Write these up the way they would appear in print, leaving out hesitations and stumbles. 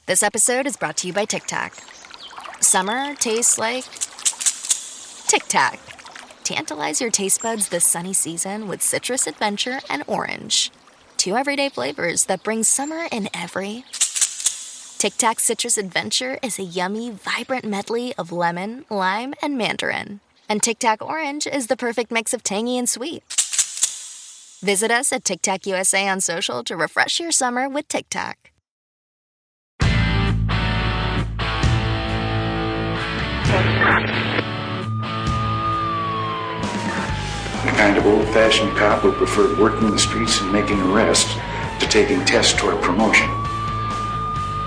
This episode is brought to you by Tic Tac. Summer tastes like Tic Tac. Tantalize your taste buds this sunny season with citrus adventure and orange. 2 everyday flavors that bring summer in every. Tic Tac Citrus Adventure is a yummy, vibrant medley of lemon, lime, and mandarin. And Tic Tac Orange is the perfect mix of tangy and sweet. Visit us at Tic Tac USA on social to refresh your summer with Tic Tac. The kind of old-fashioned cop who preferred working the streets and making arrests to taking tests toward promotion.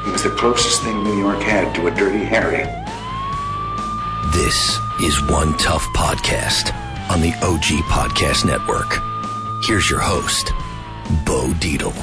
He was the closest thing New York had to a Dirty Harry. This is One Tough Podcast on the OG Podcast Network. Here's your host, Bo Dietl.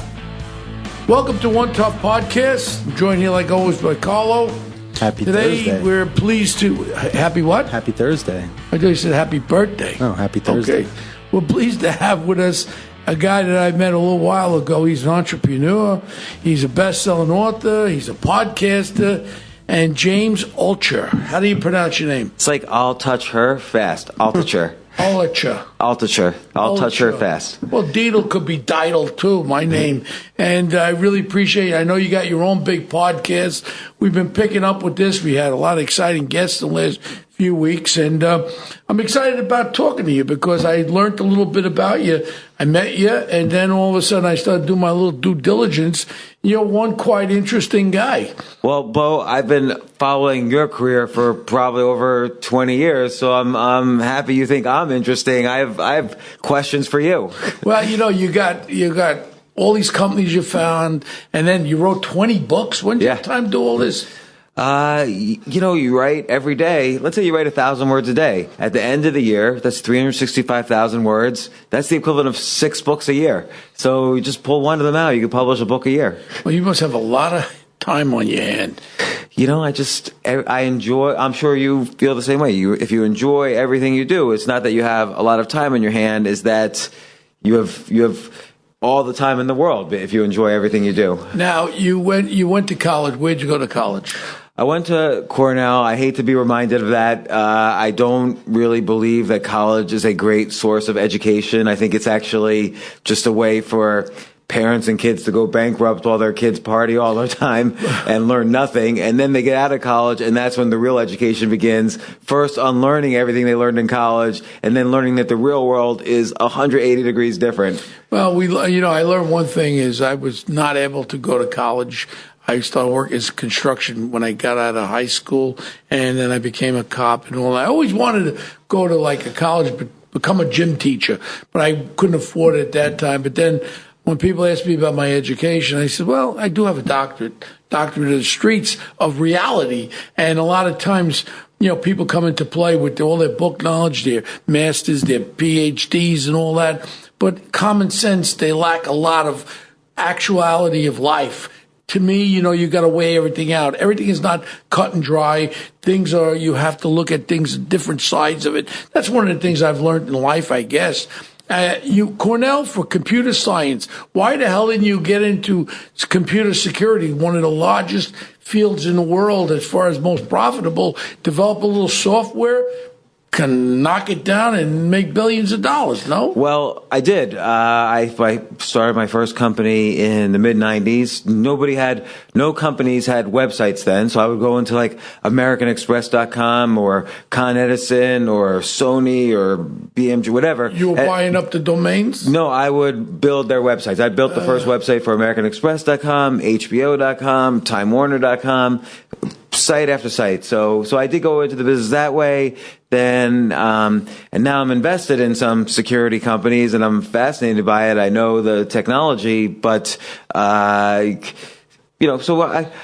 Welcome to One Tough Podcast. I'm joined here like always by Carlo. Happy Today Thursday. We're pleased to... Happy what? Happy Thursday. I thought you said happy birthday. Oh, happy Thursday. Okay. We're pleased to have with us a guy that I met a little while ago. He's an entrepreneur. He's a best-selling author. He's a podcaster. And James Altucher. How do you pronounce your name? It's like I'll touch her fast. Altucher. Altucher. Altucher. I'll touch her fast. Well, Dietl could be Dietl too, my name. And I really appreciate it. I know you got your own big podcast. We've been picking up with this. We had a lot of exciting guests in the last few weeks. And I'm excited about talking to you because I learned a little bit about you. I met you, and then all of a sudden I started doing my little due diligence. You're one quite interesting guy. Well, Bo, I've been following your career for probably over 20 years, so I'm happy you think I'm interesting. I have questions for you. Well, you got all these companies you found, and then you wrote 20 books. When did you have time to do all this? You write every day. Let's say you write 1,000 words a day. At the end of the year, that's 365,000 words. That's the equivalent of 6 books a year. So you just pull one of them out. You can publish a book a year. Well, you must have a lot of time on your hand. I enjoy, I'm sure you feel the same way. If you enjoy everything you do, it's not that you have a lot of time on your hand, is that you have all the time in the world if you enjoy everything you do. Now, you went to college. Where'd you go to college? I went to Cornell. I hate to be reminded of that. I don't really believe that college is a great source of education. I think it's actually just a way for parents and kids to go bankrupt while their kids party all the time and learn nothing. And then they get out of college, and that's when the real education begins. First, unlearning everything they learned in college, and then learning that the real world is 180 degrees different. Well, I learned one thing is I was not able to go to college. I started working as construction when I got out of high school, and then I became a cop and all that. I always wanted to go to like a college, but become a gym teacher, but I couldn't afford it at that time. But then when people asked me about my education, I said, well, I do have a doctorate of the streets of reality. And a lot of times, people come into play with all their book knowledge, their masters, their PhDs and all that. But common sense, they lack a lot of actuality of life. To me, you got to weigh everything out. Everything is not cut and dry. You have to look at things, different sides of it. That's one of the things I've learned in life, I guess. Cornell for computer science. Why the hell didn't you get into computer security, one of the largest fields in the world as far as most profitable? Develop a little software, can knock it down and make billions of dollars, no? Well, I did. I started my first company in the mid-90s. No companies had websites then, so I would go into like AmericanExpress.com or Con Edison or Sony or BMG, whatever. You were buying up the domains? No, I would build their websites. I built the first website for AmericanExpress.com, HBO.com, TimeWarner.com, site after site. So I did go into the business that way. Then, and now I'm invested in some security companies, and I'm fascinated by it. I know the technology, but, so I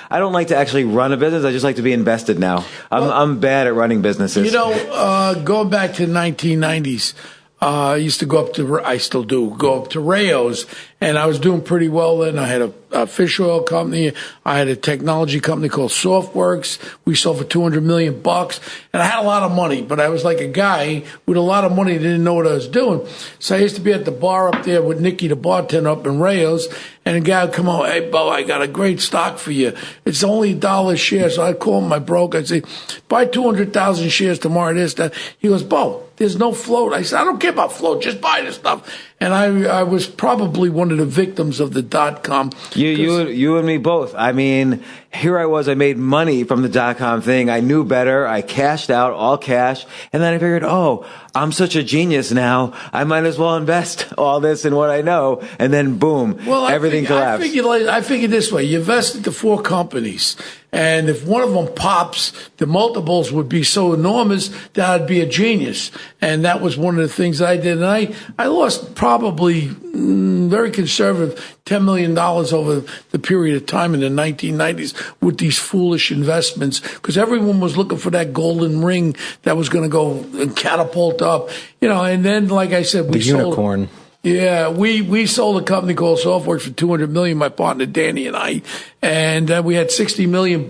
don't like to actually run a business. I just like to be invested now. I'm bad at running businesses. Going back to the 1990s, I used to go up to Rayo's, and I was doing pretty well then. I had a fish oil company. I had a technology company called SoftWorks. We sold for $200 million, and I had a lot of money, but I was like a guy with a lot of money that didn't know what I was doing. So I used to be at the bar up there with Nicky, the bartender up in Rayos, and a guy would come on, hey, Bo, I got a great stock for you. It's only $1 a share. So I'd call my broker. I'd say, buy 200,000 shares tomorrow, this, that. He goes, Bo, there's no float. I said, I don't care about float. Just buy this stuff. And I was probably one of the victims of the .com. You and me both. I mean, here I was. I made money from the .com thing. I knew better. I cashed out, all cash. And then I figured, oh, I'm such a genius now. I might as well invest all this in what I know. And then boom, everything collapsed. I figured this way. You invest into 4 companies. And if one of them pops, the multiples would be so enormous that I'd be a genius. And that was one of the things I did. And I lost probably very conservative $10 million over the period of time in the 1990s with these foolish investments, because everyone was looking for that golden ring that was going to go and catapult up. And then, like I said, the unicorn. Yeah, we sold a company called SoftWorks for $200 million, my partner Danny and I, and we had $60 million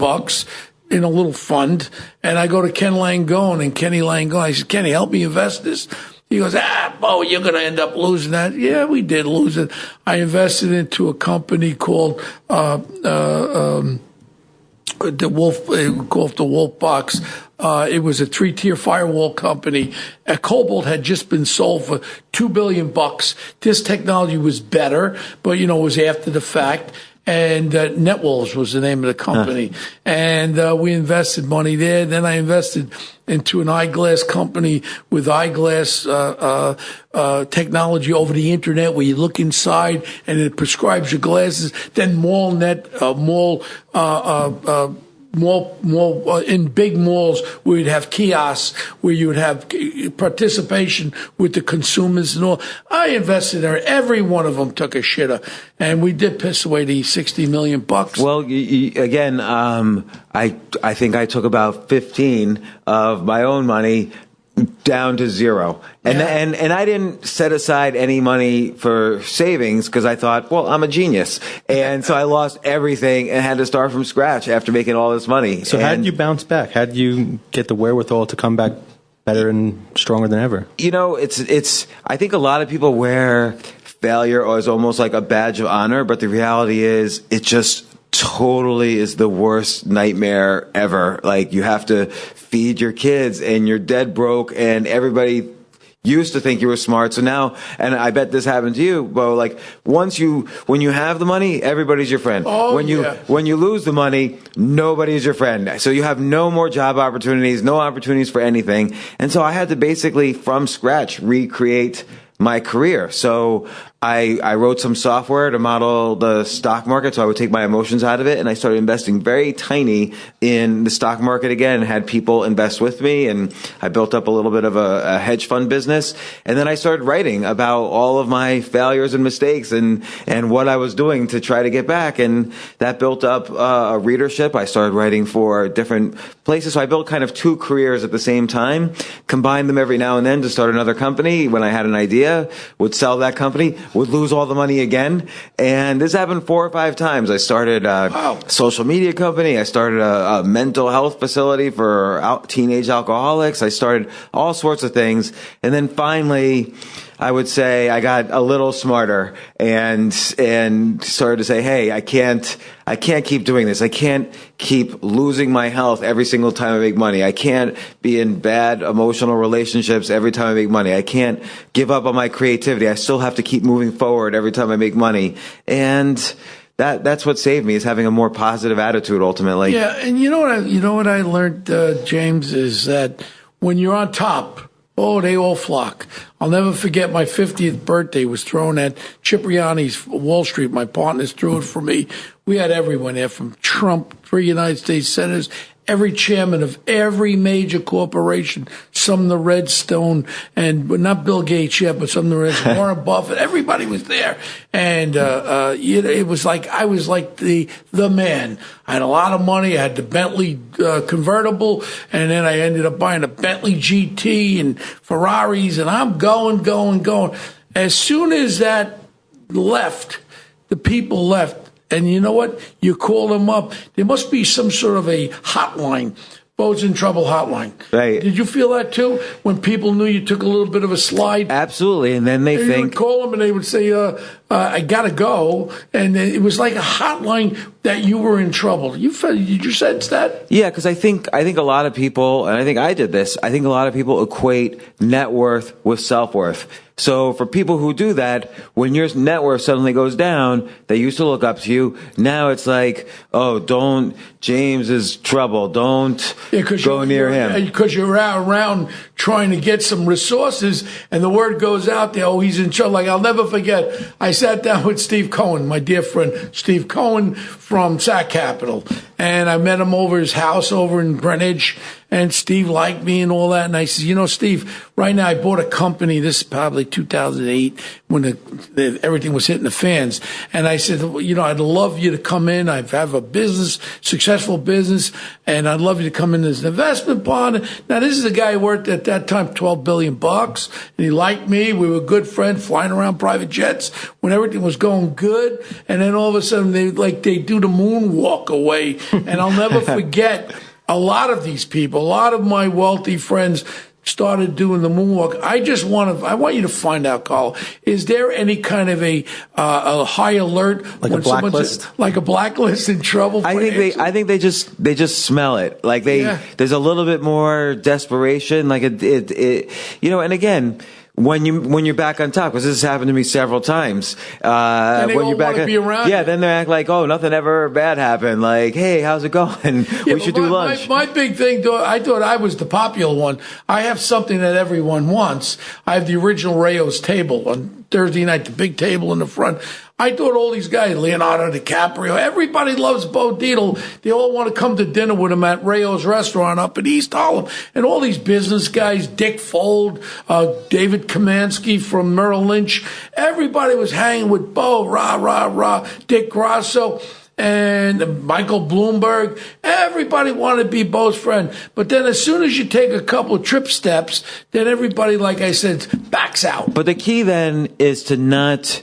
in a little fund. And I go to Ken Langone, and Kenny Langone, I said, Kenny, help me invest this. He goes, Bo, you're going to end up losing that. Yeah, we did lose it. I invested into a company called the Wolf Box. It was a 3-tier firewall company. Cobalt had just been sold for $2 billion. This technology was better, but it was after the fact. And NetWolves was the name of the company. And we invested money there. Then I invested into an eyeglass company with eyeglass technology over the internet, where you look inside and it prescribes your glasses. Then in big malls where you'd have kiosks, where you would have participation with the consumers and all. I invested there. Every one of them took a shitter, and we did piss away the $60 million. Well, again, I think I took about 15 of my own money down to zero. And I didn't set aside any money for savings because I thought, well, I'm a genius. And so I lost everything and had to start from scratch after making all this money. So how did you bounce back? How did you get the wherewithal to come back better and stronger than ever? It's I think a lot of people wear failure as almost like a badge of honor, but the reality is it just totally is the worst nightmare ever. Like, you have to feed your kids and you're dead broke, and everybody used to think you were smart. So now, and I bet this happened to you, Bo, like when you have the money, everybody's your friend. Oh, when you lose the money, nobody's your friend. So you have no more job opportunities, no opportunities for anything. And so I had to basically from scratch recreate my career. So I wrote some software to model the stock market, so I would take my emotions out of it, and I started investing very tiny in the stock market again, and had people invest with me, and I built up a little bit of a hedge fund business. And then I started writing about all of my failures and mistakes and what I was doing to try to get back, and that built up a readership. I started writing for different places, so I built kind of 2 careers at the same time, combined them every now and then to start another company. When I had an idea, would sell that company, would lose all the money again. And this happened 4 or 5 times. I started a social media company. I started a mental health facility for teenage alcoholics. I started all sorts of things. And then finally, I would say I got a little smarter and started to say, hey, I can't keep doing this. I can't keep losing my health every single time I make money. I can't be in bad emotional relationships every time I make money. I can't give up on my creativity. I still have to keep moving forward every time I make money. And that's what saved me, is having a more positive attitude ultimately. Yeah, and you know what I learned, James, is that when you're on top, they all flock. I'll never forget my 50th birthday was thrown at Cipriani's Wall Street. My partners threw it for me. We had everyone there, from Trump, 3 United States senators, every chairman of every major corporation, some of the Redstone, and not Bill Gates yet, but some of the rest, Warren Buffett, everybody was there. And it was like I was like the man. I had a lot of money. I had the Bentley convertible, and then I ended up buying a Bentley GT and Ferraris, and I'm going. As soon as that left, the people left. And you know what? You call them up. There must be some sort of a hotline. Bo's in trouble hotline. Right. Did you feel that too? When people knew you took a little bit of a slide? Absolutely. And then You would call them and they would say, I got to go. And it was like a hotline that you were in trouble. Did you sense that? Yeah, because I think a lot of people, and I think I did this, I think a lot of people equate net worth with self-worth. So for people who do that, when your net worth suddenly goes down, they used to look up to you. Now it's like, James is trouble. Don't go near him. Because you're out around trying to get some resources, and the word goes out there, he's in trouble. Like, I'll never forget, I sat down with Steve Cohen, my dear friend Steve Cohen from Sac Capital, and I met him over his house over in Greenwich, and Steve liked me and all that. And I said, Steve, right now I bought a company. This is probably 2008 when everything was hitting the fans. And I said, I'd love you to come in. I have a business, successful business, and I'd love you to come in as an investment partner. Now, this is a guy who worked at that time $12 billion, and he liked me. We were good friends, flying around private jets when everything was going good. And then all of a sudden, they do the moonwalk away. And I'll never forget. A lot of these people, a lot of my wealthy friends started doing the moonwalk. I want you to find out, Carl, is there any kind of a high alert, like a blacklist, like a blacklist in trouble? I think they just smell it. Like there's a little bit more desperation. Like and again, when you're back on top, because this has happened to me several times. Then they when you're back, be around you. then they act like, nothing ever bad happened. Like, hey, how's it going? We should do lunch. My big thing, I thought I was the popular one. I have something that everyone wants. I have the original Rayo's table on Thursday night, the big table in the front. I thought all these guys, Leonardo DiCaprio, everybody loves Bo Dietl. They all want to come to dinner with him at Rayo's restaurant up in East Harlem. And all these business guys, Dick Fold, David Kamansky from Merrill Lynch, everybody was hanging with Bo, Dick Grasso, and Michael Bloomberg. Everybody wanted to be Bo's friend. But then as soon as you take a couple of trip steps, then everybody, like I said, backs out. But the key then is to not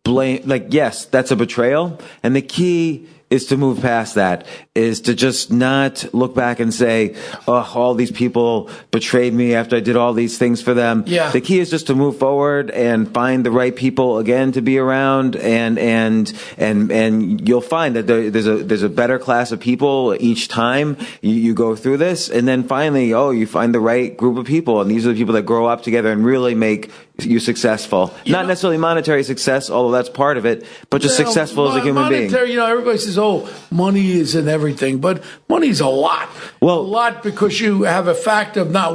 blame, yes, that's a betrayal. And the key is to move past that, is to just not look back and say, all these people betrayed me after I did all these things for them. Yeah. The key is just to move forward and find the right people again to be around, and you'll find that there's a better class of people each time you go through this, and then finally, you find the right group of people, and these are the people that grow up together and really make you successful. Not necessarily monetary success, although that's part of it, but just successful as a human being. Everybody says, money isn't everything, but money's a lot. Well, a lot, because you have a fact of not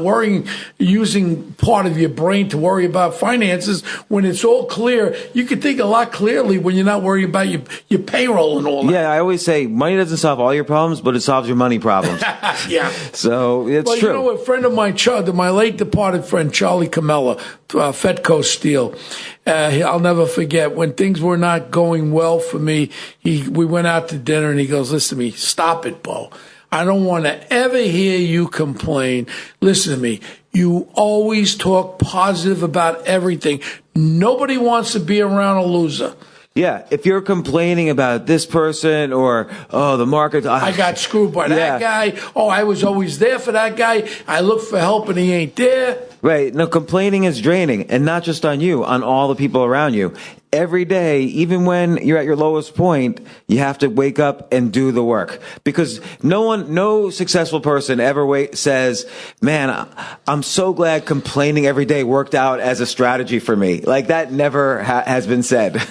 using part of your brain to worry about finances. When it's all clear, you can think a lot clearly when you're not worrying about your payroll and all that. Yeah, I always say money doesn't solve all your problems, but it solves your money problems. Yeah. So it's true. A friend of mine, my late departed friend, Charlie Camella, Fedco Steel, I'll never forget when things were not going well for me. We went out to dinner and he goes, "Listen to me, stop it, Bo. I don't want to ever hear you complain. Listen to me. You always talk positive about everything. Nobody wants to be around a loser." Yeah, if you're complaining about this person or, the market. I got screwed by that guy. I was always there for that guy. I look for help and he ain't there. Right. No, complaining is draining, and not just on you, on all the people around you. Every day, even when you're at your lowest point, you have to wake up and do the work, because no successful person ever says, "Man, I'm so glad complaining every day worked out as a strategy for me." Like that never has been said.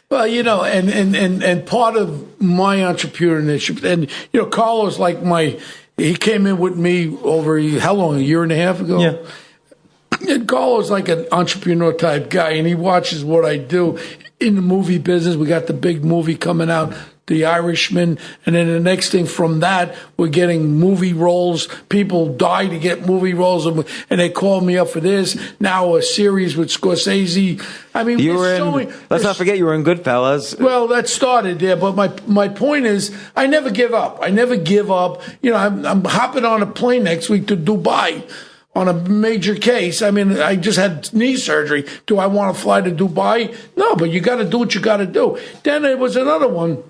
Well, and part of my entrepreneurship, and Carlo's he came in with me over how long? A year and a half ago. Yeah. And Carlo's like an entrepreneur type guy, and he watches what I do in the movie business. We got the big movie coming out, The Irishman, and then the next thing from that, we're getting movie roles. People die to get movie roles, and they call me up for this. Now a series with Scorsese. I mean, let's not forget you were in Goodfellas. Well, that started there, but my point is, I never give up. I never give up. I'm hopping on a plane next week to Dubai. on a major case. I mean, I just had knee surgery. Do I want to fly to Dubai? No, but you got to do what you got to do. Then there was another one.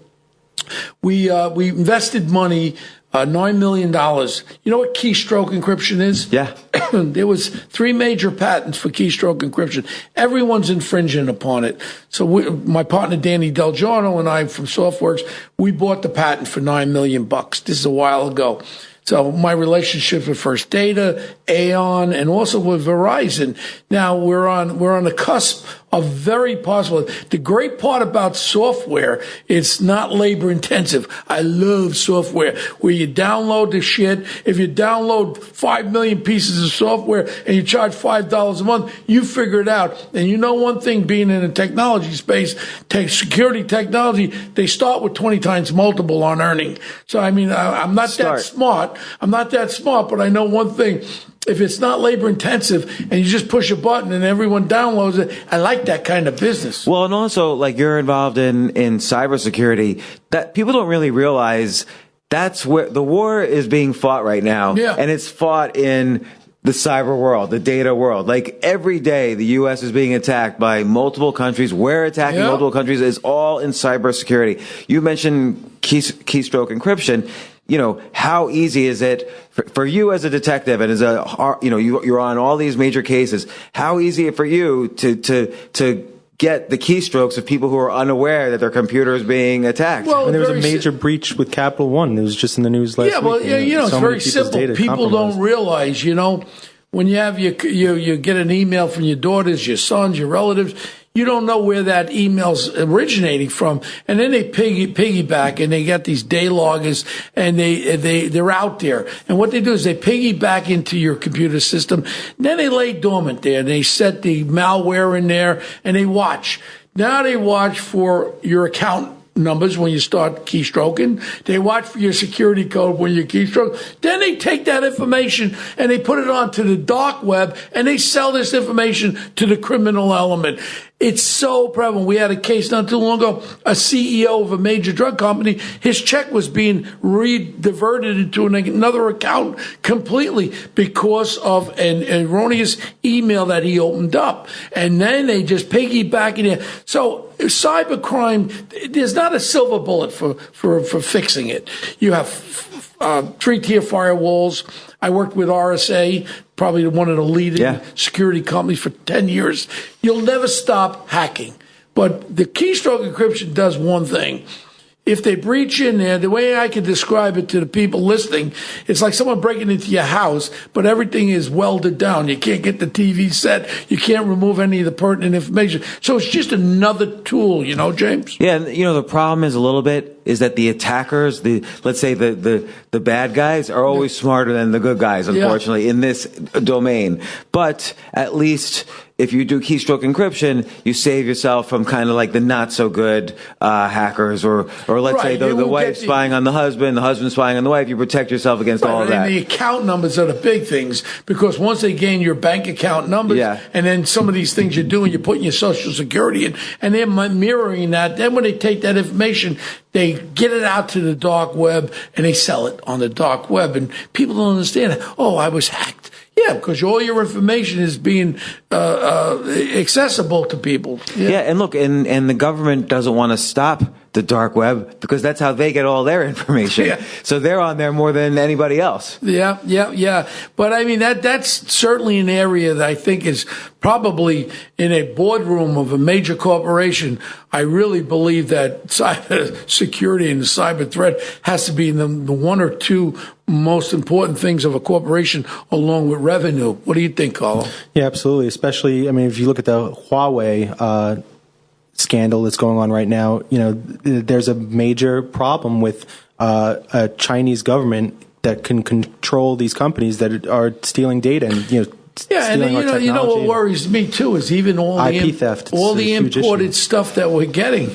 We invested money, $9 million. You know what keystroke encryption is? Yeah. There was 3 major patents for keystroke encryption. Everyone's infringing upon it. So my partner Danny Del Giorno and I from SoftWorks, we bought the patent for $9 million. This is a while ago. So my relationship with First Data, Aon, and also with Verizon. Now we're on the cusp of very possible. The great part about software, it's not labor intensive. I love software where you download the shit. If you download 5 million pieces of software and you charge $5 a month, you figure it out. And you know one thing, being in the technology space, security technology, they start with 20 times multiple on earning. So I mean, I'm not that smart. I'm not that smart, but I know one thing. If it's not labor intensive and you just push a button and everyone downloads it, I like that kind of business. Well, and also, like, you're involved in cybersecurity, that people don't really realize that's where the war is being fought right now. Yeah. And it's fought in the cyber world, the data world. Like, every day the U.S. is being attacked by multiple countries. We're attacking multiple countries. It's all in cybersecurity. You mentioned keystroke encryption. You know, how easy is it for you as a detective and as you're on all these major cases, how easy is it for you to get the keystrokes of people who are unaware that their computer is being attacked? Well, and there was a major breach with Capital One. It was just in the news last week. Yeah, well, it's very simple. People don't realize, when you have you get an email from your daughters, your sons, your relatives, you don't know where that email's originating from, and then they piggyback, and they get these day loggers, and they're out there. And what they do is they piggyback into your computer system. Then they lay dormant there, and they set the malware in there, and they watch. Now they watch for your account numbers when you start keystroking. They watch for your security code when you keystroke. Then they take that information and they put it onto the dark web, and they sell this information to the criminal element. It's so prevalent. We had a case not too long ago, a CEO of a major drug company, his check was being diverted into another account completely because of an erroneous email that he opened up. And then they just piggyback in it. So cybercrime, there's not a silver bullet for fixing it. You have 3-tier firewalls. I worked with RSA, probably one of the leading security companies for 10 years. You'll never stop hacking. But the keystroke encryption does one thing. If they breach in there, the way I can describe it to the people listening, it's like someone breaking into your house, but everything is welded down. You can't get the TV set. You can't remove any of the pertinent information. So it's just another tool, James? Yeah, and, the problem is a little bit is that the attackers, let's say the bad guys are always smarter than the good guys, unfortunately, in this domain. But at least if you do keystroke encryption, you save yourself from kind of like the not so good hackers, or let's say the wife spying on the husband spying on the wife. You protect yourself against all of that. And the account numbers are the big things, because once they gain your bank account numbers, and then some of these things you're doing, you're putting your social security in, and they're mirroring that. Then when they take that information, they get it out to the dark web and they sell it on the dark web, and people don't understand. Oh, I was hacked. Yeah, because all your information is being accessible to people. Yeah, and look, and the government doesn't want to stop the dark web because that's how they get all their information. So they're on there more than anybody else. Yeah. But I mean, that's certainly an area that I think is probably in a boardroom of a major corporation. I really believe that cyber security and the cyber threat has to be the one or two most important things of a corporation, along with revenue. What do you think, Carlo? Yeah, absolutely. Especially, I mean, if you look at the Huawei scandal that's going on right now, there's a major problem with a Chinese government that can control these companies that are stealing data and stealing our technology. What worries me too is even all IP theft, all the imported stuff that we're getting.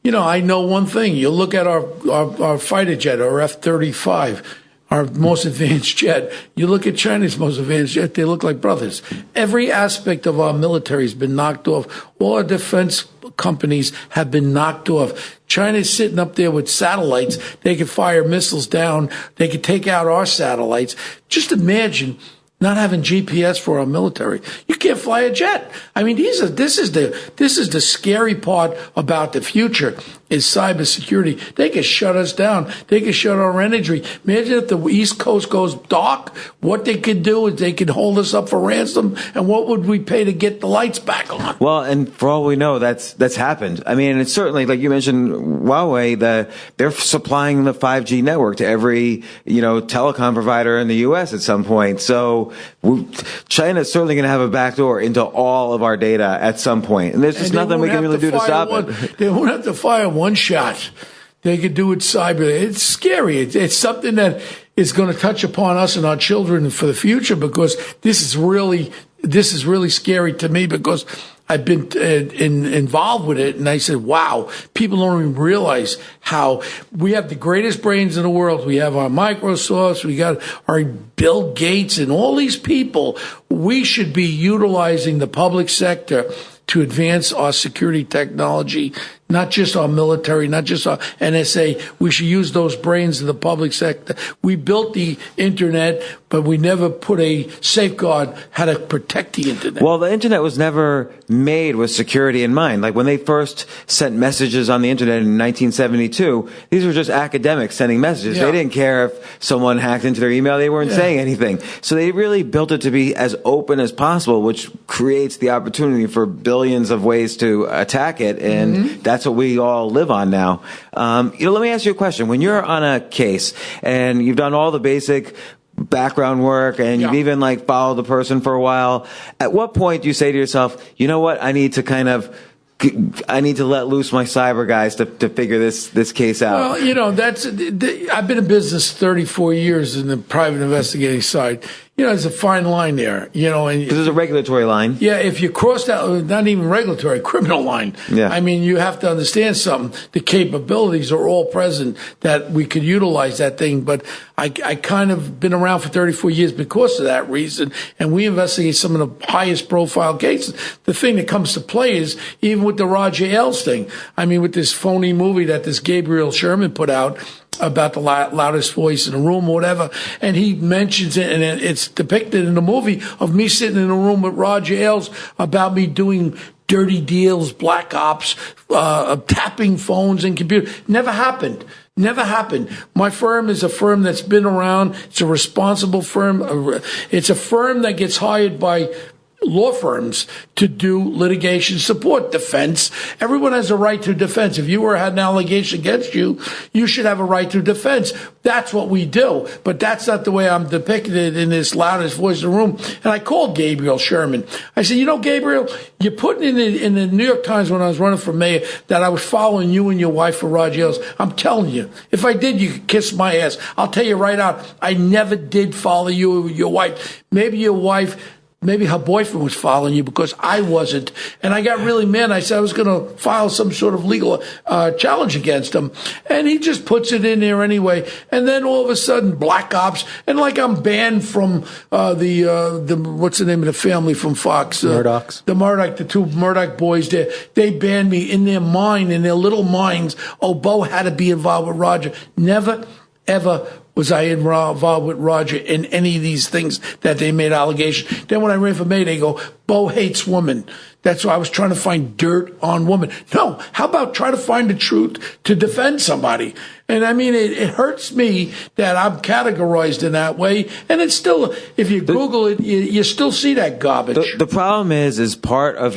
I know one thing. You look at our fighter jet, our F-35. Our most advanced jet. You look at China's most advanced jet, they look like brothers. Every aspect of our military has been knocked off. All our defense companies have been knocked off. China's sitting up there with satellites. They could fire missiles down. They could take out our satellites. Just imagine not having GPS for our military. You can't fly a jet. I mean, this is the scary part about the future is cybersecurity. They can shut us down. They can shut our energy. Imagine if the East Coast goes dark. What they could do is they could hold us up for ransom, and what would we pay to get the lights back on? Well, and for all we know, that's happened. I mean, it's certainly, like you mentioned, Huawei, they're supplying the 5G network to every, telecom provider in the U.S. at some point. So China is certainly going to have a backdoor into all of our data at some point. And there's just nothing we can really do to stop it. They won't have to fire one shot. They could do it cyber. It's scary. It's something that is going to touch upon us and our children for the future, because this is really scary to me, because I've been involved with it, and I said, wow, people don't even realize how we have the greatest brains in the world. We have our Microsofts, we got our Bill Gates, and all these people. We should be utilizing the public sector to advance our security technology, not just our military, not just our NSA. We should use those brains in the public sector. We built the internet, but we never put a safeguard how to protect the internet. Well, the internet was never made with security in mind. Like when they first sent messages on the internet in 1972, these were just academics sending messages. Yeah. They didn't care if someone hacked into their email. They weren't saying anything. So they really built it to be as open as possible, which creates the opportunity for billions of ways to attack it. And that's what we all live on now. Let me ask you a question. When you're on a case and you've done all the basic background work and you've even followed the person for a while, at what point do you say to yourself, you know what, I need to let loose my cyber guys to figure this case out? Well, I've been in business 34 years in the private investigating side. There's a fine line there, and there's a regulatory line. Yeah, if you cross that, not even regulatory, criminal line. Yeah. I mean, you have to understand something. The capabilities are all present that we could utilize that thing. But I kind of been around for 34 years because of that reason, and we investigate some of the highest profile cases. The thing that comes to play is even with the Roger Ailes thing. I mean, with this phony movie that this Gabriel Sherman put out about the loudest voice in the room or whatever, and he mentions it, and it's depicted in the movie of me sitting in a room with Roger Ailes about me doing dirty deals, black ops, tapping phones and computers. Never happened. My firm is a firm that's been around. It's a responsible firm. It's a firm that gets hired by law firms to do litigation support, defense. Everyone has a right to defense. If you had an allegation against you, you should have a right to defense. That's what we do. But that's not the way I'm depicted in this loudest voice in the room. And I called Gabriel Sherman. I said, Gabriel, you're putting in the New York Times when I was running for mayor that I was following you and your wife for Roger Ailes. I'm telling you, if I did, you could kiss my ass. I'll tell you right out, I never did follow you or your wife. Maybe her boyfriend was following you because I wasn't. And I got really mad. I said I was going to file some sort of legal challenge against him. And he just puts it in there anyway. And then all of a sudden, Black Ops. And I'm banned from what's the name of the family from Fox? Murdochs. The two Murdoch boys there. They banned me in their little minds. Oh, Bo had to be involved with Roger. Never, ever was I involved with Roger in any of these things that they made allegations. Then when I ran for mayor, they go, Bo hates women. That's why I was trying to find dirt on women. No, how about try to find the truth to defend somebody? And I mean, it hurts me that I'm categorized in that way. And it's still, if you Google it, you still see that garbage. The problem is part of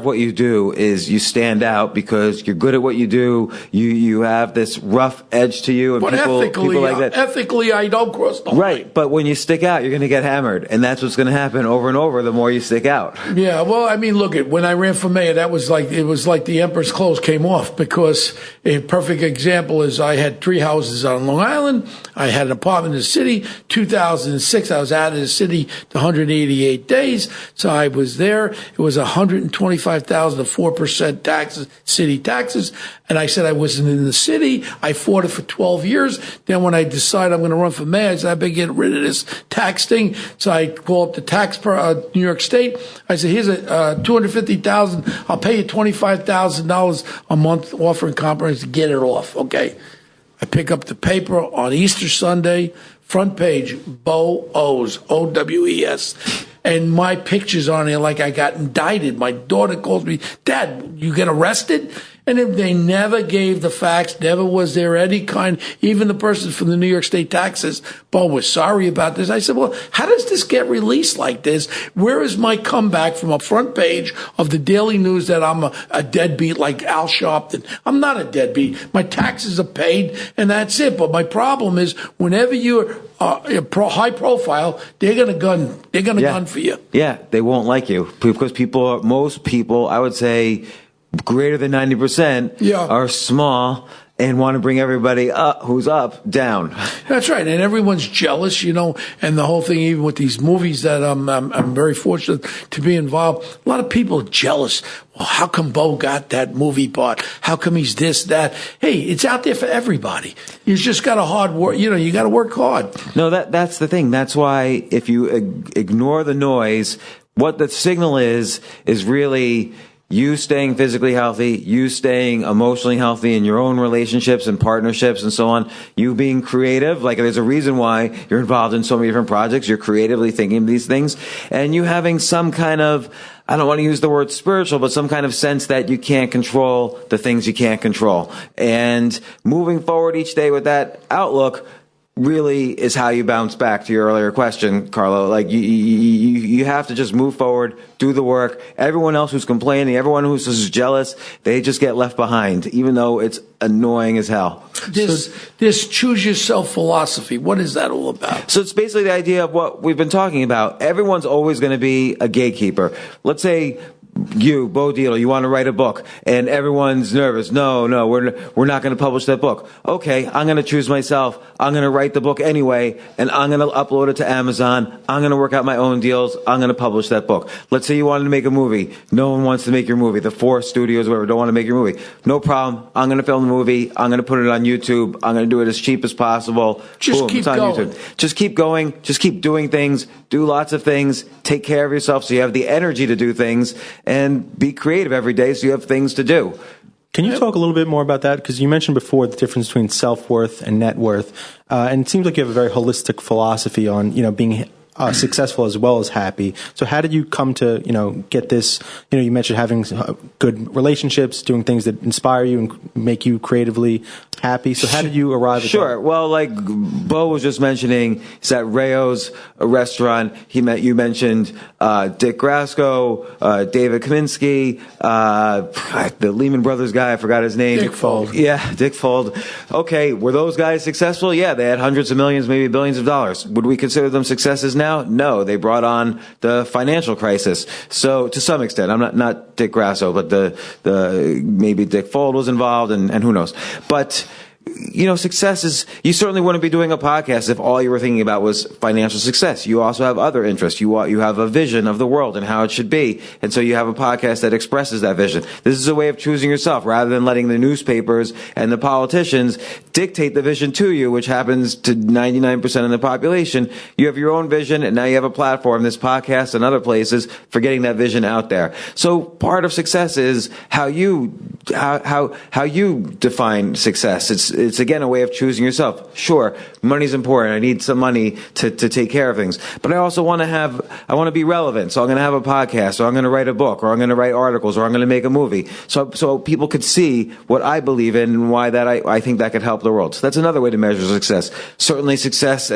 what you do is you stand out because you're good at what you do. You have this rough edge to you, and but people like that. Ethically, I don't cross the line. Right, but when you stick out, you're going to get hammered, and that's what's going to happen over and over. The more you stick out. Yeah, well, I mean, look, when I ran for mayor, it was like the emperor's clothes came off, because a perfect example is I had 3 houses on Long Island. I had an apartment in the city. 2006, I was out of the city to 188 days. So I was there. It was $125,000 to 4% taxes, city taxes. And I said I wasn't in the city. I fought it for 12 years. Then when I decided I'm going to run for mayor, I said I better get rid of this tax thing. So I called up the tax New York State. I said, here's a $250,000. I'll pay you $25,000 a month offering compromise to get it off. Okay. I pick up the paper on Easter Sunday. front page, Bo O's, O-W-E-S. And my picture's on there like I got indicted. My daughter calls me, Dad, you get arrested? And if they never gave the facts, never was there any kind, even the person from the New York State taxes, Bo, we're sorry about this. I said, well, how does this get released like this? Where is my comeback from a front page of the Daily News that I'm a deadbeat like Al Sharpton? I'm not a deadbeat. My taxes are paid, and that's it. But my problem is whenever you're high profile, they're gonna gun for you. Yeah, they won't like you because most people, I would say, greater than 90% are small and want to bring everybody up who's up down. That's right, and everyone's jealous, and the whole thing, even with these movies that I'm very fortunate to be involved. A lot of people are jealous. Well, how come Bo got that movie part? How come he's this, that? Hey, it's out there for everybody. You just got to hard work. You got to work hard. No, that's the thing. That's why if you ignore the noise, what the signal is really you staying physically healthy, you staying emotionally healthy in your own relationships and partnerships and so on, you being creative. Like there's a reason why you're involved in so many different projects. You're creatively thinking of these things and you having some kind of, I don't want to use the word spiritual, but some kind of sense that you can't control the things you can't control. And moving forward each day with that outlook really is how you bounce back to your earlier question, Carlo. Like you have to just move forward, do the work. Everyone else who's complaining, everyone who's just jealous, they just get left behind, even though it's annoying as hell. This choose yourself philosophy, what is that all about? So it's basically the idea of what we've been talking about. Everyone's always going to be a gatekeeper. Let's say you, Bo Dietl, you want to write a book, and everyone's nervous. No, we're not going to publish that book. Okay, I'm going to choose myself. I'm going to write the book anyway, and I'm going to upload it to Amazon. I'm going to work out my own deals. I'm going to publish that book. Let's say you wanted to make a movie. No one wants to make your movie. The 4 studios, whatever, don't want to make your movie. No problem. I'm going to film the movie. I'm going to put it on YouTube. I'm going to do it as cheap as possible. Just keep going. YouTube. Just keep going. Just keep doing things. Do lots of things. Take care of yourself so you have the energy to do things. And be creative every day so you have things to do. Can you talk a little bit more about that? Because you mentioned before the difference between self-worth and net worth. And it seems like you have a very holistic philosophy on, being successful as well as happy. So how did you come to, get this, you mentioned having good relationships, doing things that inspire you and make you creatively happy. So how did you arrive at that? Sure. Well, like Bo was just mentioning, he's at Rayo's restaurant. You mentioned Dick Grasco, David Kaminsky, the Lehman Brothers guy, I forgot his name. Dick Fold. Yeah, Dick Fold. Okay, were those guys successful? Yeah, they had hundreds of millions, maybe billions of dollars. Would we consider them successes now? No, they brought on the financial crisis. So to some extent, I'm not Dick Grasso, but the maybe Dick Fold was involved, and who knows. But success is, you certainly wouldn't be doing a podcast if all you were thinking about was financial success. You also have other interests. You have a vision of the world and how it should be. And so you have a podcast that expresses that vision. This is a way of choosing yourself rather than letting the newspapers and the politicians dictate the vision to you, which happens to 99% of the population. You have your own vision, and now you have a platform, this podcast and other places, for getting that vision out there. So part of success is how you define success. It's again a way of choosing yourself. Sure, money's important. I need some money to take care of things. But I also want to be relevant. So I'm going to have a podcast, or I'm going to write a book, or I'm going to write articles, or I'm going to make a movie. So people could see what I believe in and why that I think that could help the world. So that's another way to measure success. Certainly success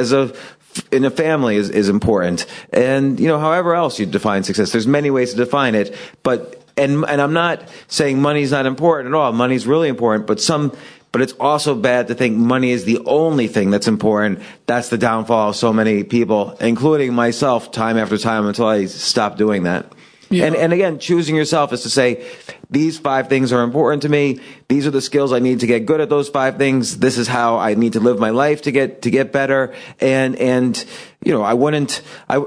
in a family is important. And, however else you define success, there's many ways to define it. But I'm not saying money's not important at all. Money's really important, but it's also bad to think money is the only thing that's important. That's the downfall of so many people, including myself, time after time, until I stopped doing that. Yeah. And again, choosing yourself is to say, these 5 things are important to me. These are the skills I need to get good at those 5 things. This is how I need to live my life to get better. And I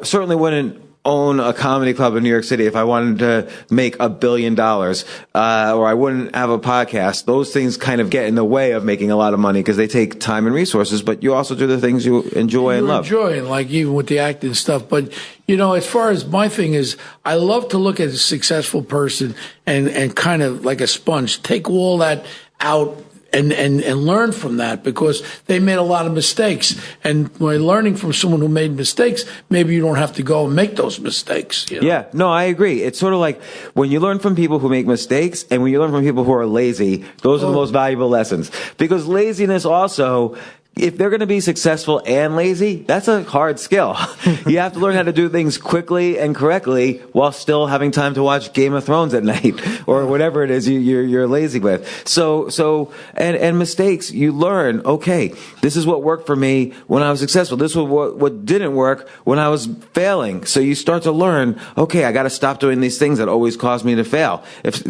certainly wouldn't own a comedy club in New York City if I wanted to make $1 billion, or I wouldn't have a podcast. Those things kind of get in the way of making a lot of money because they take time and resources, but you also do the things you enjoy and love. Like even with the acting stuff. But, as far as my thing is, I love to look at a successful person and kind of like a sponge, take all that out and learn from that, because they made a lot of mistakes. And by learning from someone who made mistakes, maybe you don't have to go and make those mistakes. You know? Yeah, no, I agree. It's sort of like when you learn from people who make mistakes and when you learn from people who are lazy, those are the most valuable lessons. Because laziness also, if they're going to be successful and lazy, that's a hard skill. You have to learn how to do things quickly and correctly while still having time to watch Game of Thrones at night or whatever it is you're lazy with. So mistakes, you learn, okay, this is what worked for me when I was successful. This was what didn't work when I was failing. So you start to learn, okay, I got to stop doing these things that always cause me to fail. If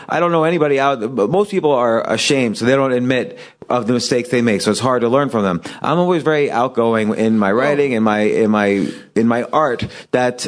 I don't know anybody but most people are ashamed, so they don't admit of the mistakes they make, so it's hard to learn from them. I'm always very outgoing in my writing, in my art, that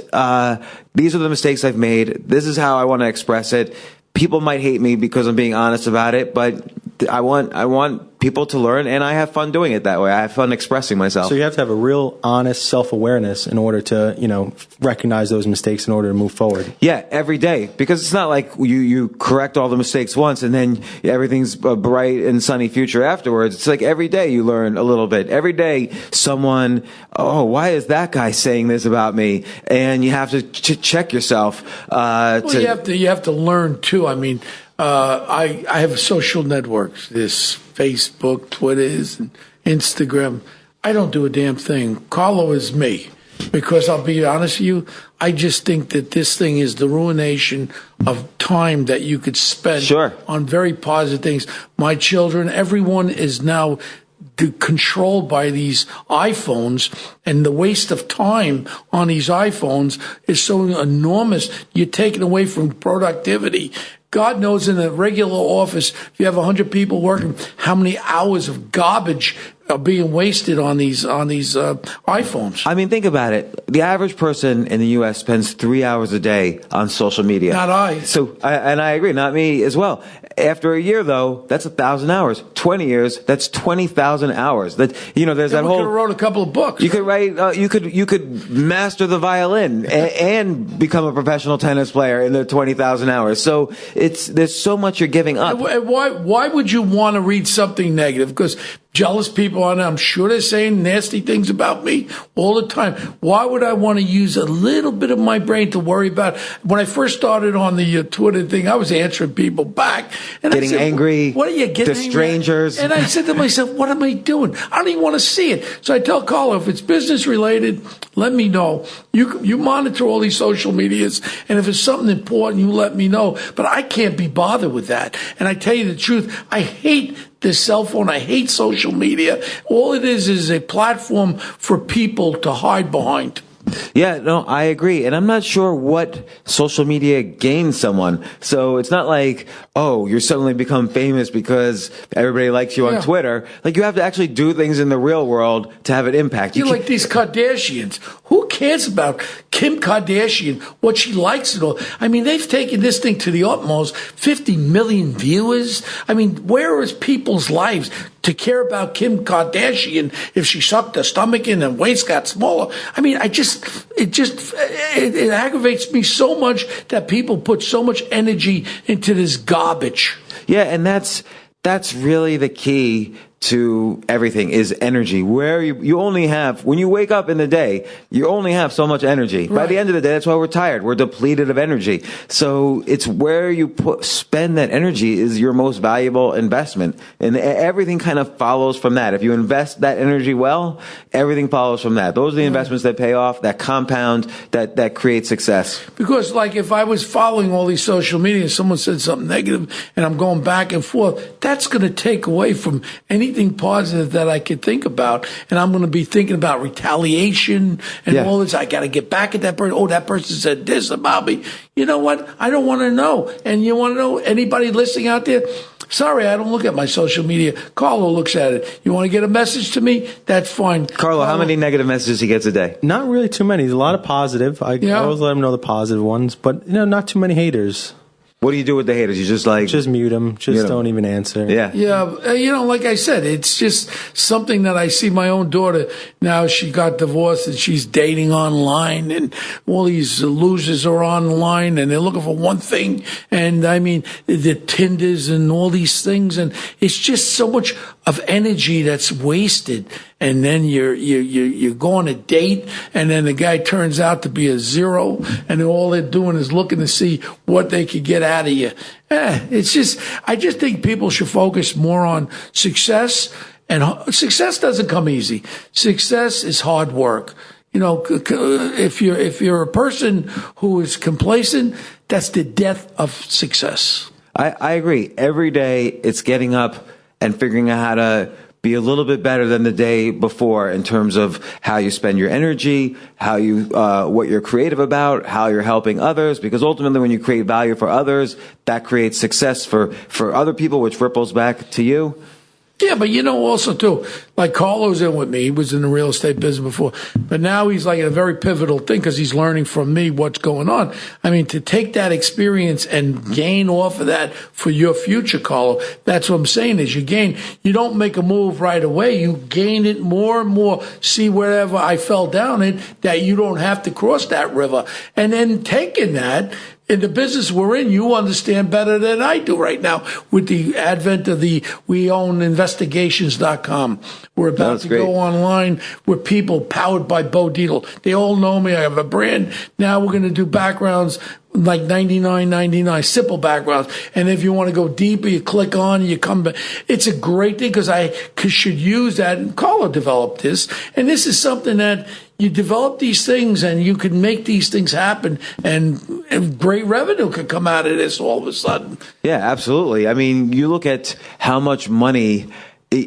these are the mistakes I've made. This is how I want to express it. People might hate me because I'm being honest about it, but I want people to learn, and I have fun doing it that way. I have fun expressing myself. So you have to have a real honest self-awareness in order to, recognize those mistakes in order to move forward. Yeah, every day. Because it's not like you correct all the mistakes once and then everything's a bright and sunny future afterwards. It's like every day you learn a little bit. Every day someone, why is that guy saying this about me? And you have to check yourself. You have to learn too. I mean, I have social networks, this Facebook, Twitter, and Instagram. I don't do a damn thing. Carlo is me, because I'll be honest with you, I just think that this thing is the ruination of time that you could spend on very positive things. My children, everyone is now controlled by these iPhones, and the waste of time on these iPhones is so enormous. You're taking away from productivity. God knows in a regular office, if you have 100 people working, how many hours of garbage are being wasted on these iPhones. I mean, think about it. The average person in the U.S. spends 3 hours a day on social media. Not I. And I agree, not me as well. After a year, though, that's 1,000 hours. 20 years, that's 20,000 hours. There's that whole. You could have wrote a couple of books. You could write. You could master the violin and become a professional tennis player in the 20,000 hours. So there's so much you're giving up. Why would you want to read something negative? Because jealous people on it, I'm sure they're saying nasty things about me all the time. Why would I want to use a little bit of my brain to worry about? When I first started on the Twitter thing, I was answering people back. And getting angry. What are you getting to strangers? And I said to myself, what am I doing? I don't even want to see it. So I tell Carlo, if it's business related, let me know. You monitor all these social medias, and if it's something important, you let me know. But I can't be bothered with that. And I tell you the truth, I hate this cell phone. I hate social media. All it is a platform for people to hide behind. Yeah, no, I agree. And I'm not sure what social media gains someone. So it's not like, you're suddenly become famous because everybody likes you on Twitter. Like, you have to actually do things in the real world to have an impact. You're like these Kardashians. Who cares about Kim Kardashian, what she likes and all? I mean, they've taken this thing to the utmost. 50 million viewers. I mean, where is people's lives to care about Kim Kardashian if she sucked her stomach in and waist got smaller? I mean, it aggravates me so much that people put so much energy into this garbage. Yeah, and that's really the key to everything is energy. Where you only have, when you wake up in the day, you only have so much energy. Right. By the end of the day, that's why we're tired. We're depleted of energy. So it's where you spend that energy is your most valuable investment. And everything kind of follows from that. If you invest that energy well, everything follows from that. Those are the investments that pay off, that compound, that create success. Because like if I was following all these social media and someone said something negative and I'm going back and forth, that's going to take away from anything positive that I could think about, and I'm going to be thinking about retaliation and all this. I got to get back at that person. Oh, that person said this about me. You know what? I don't want to know. And you want to know, anybody listening out there? Sorry, I don't look at my social media. Carlo looks at it. You want to get a message to me? That's fine. Carlo, how many negative messages he gets a day? Not really too many. There's a lot of positive. I always let him know the positive ones, but not too many haters. What do you do with the haters? You just mute them. Don't even answer. Yeah. Yeah. Like I said, it's just something that I see my own daughter now. She got divorced and she's dating online, and all these losers are online and they're looking for one thing. And I mean, the Tinders and all these things. And it's just so much of energy that's wasted. And then you go on a date, and then the guy turns out to be a zero, and all they're doing is looking to see what they could get out of you. I just think people should focus more on success, and success doesn't come easy. Success is hard work. If you're a person who is complacent, that's the death of success. I agree. Every day it's getting up and figuring out how to be a little bit better than the day before in terms of how you spend your energy, how you, what you're creative about, how you're helping others. Because ultimately, when you create value for others, that creates success for other people, which ripples back to you. Yeah, but also too, like Carlo's in with me. He was in the real estate business before, but now he's like in a very pivotal thing because he's learning from me what's going on. I mean, to take that experience and gain off of that for your future, Carlo, that's what I'm saying is you don't make a move right away. You gain it more and more. See, wherever I fell down it, that you don't have to cross that river. And then taking that, in the business we're in, you understand better than I do right now with the advent of we own investigations.com. We're about to go online with people powered by Bo Dietl. They all know me. I have a brand. Now we're going to do backgrounds like $99.99, simple backgrounds. And if you want to go deeper, you click on, you come back. It's a great thing because I should use that. And Carlo developed this. And this is something that you develop these things and you can make these things happen, and great revenue could come out of this all of a sudden. Yeah, absolutely. I mean, you look at how much money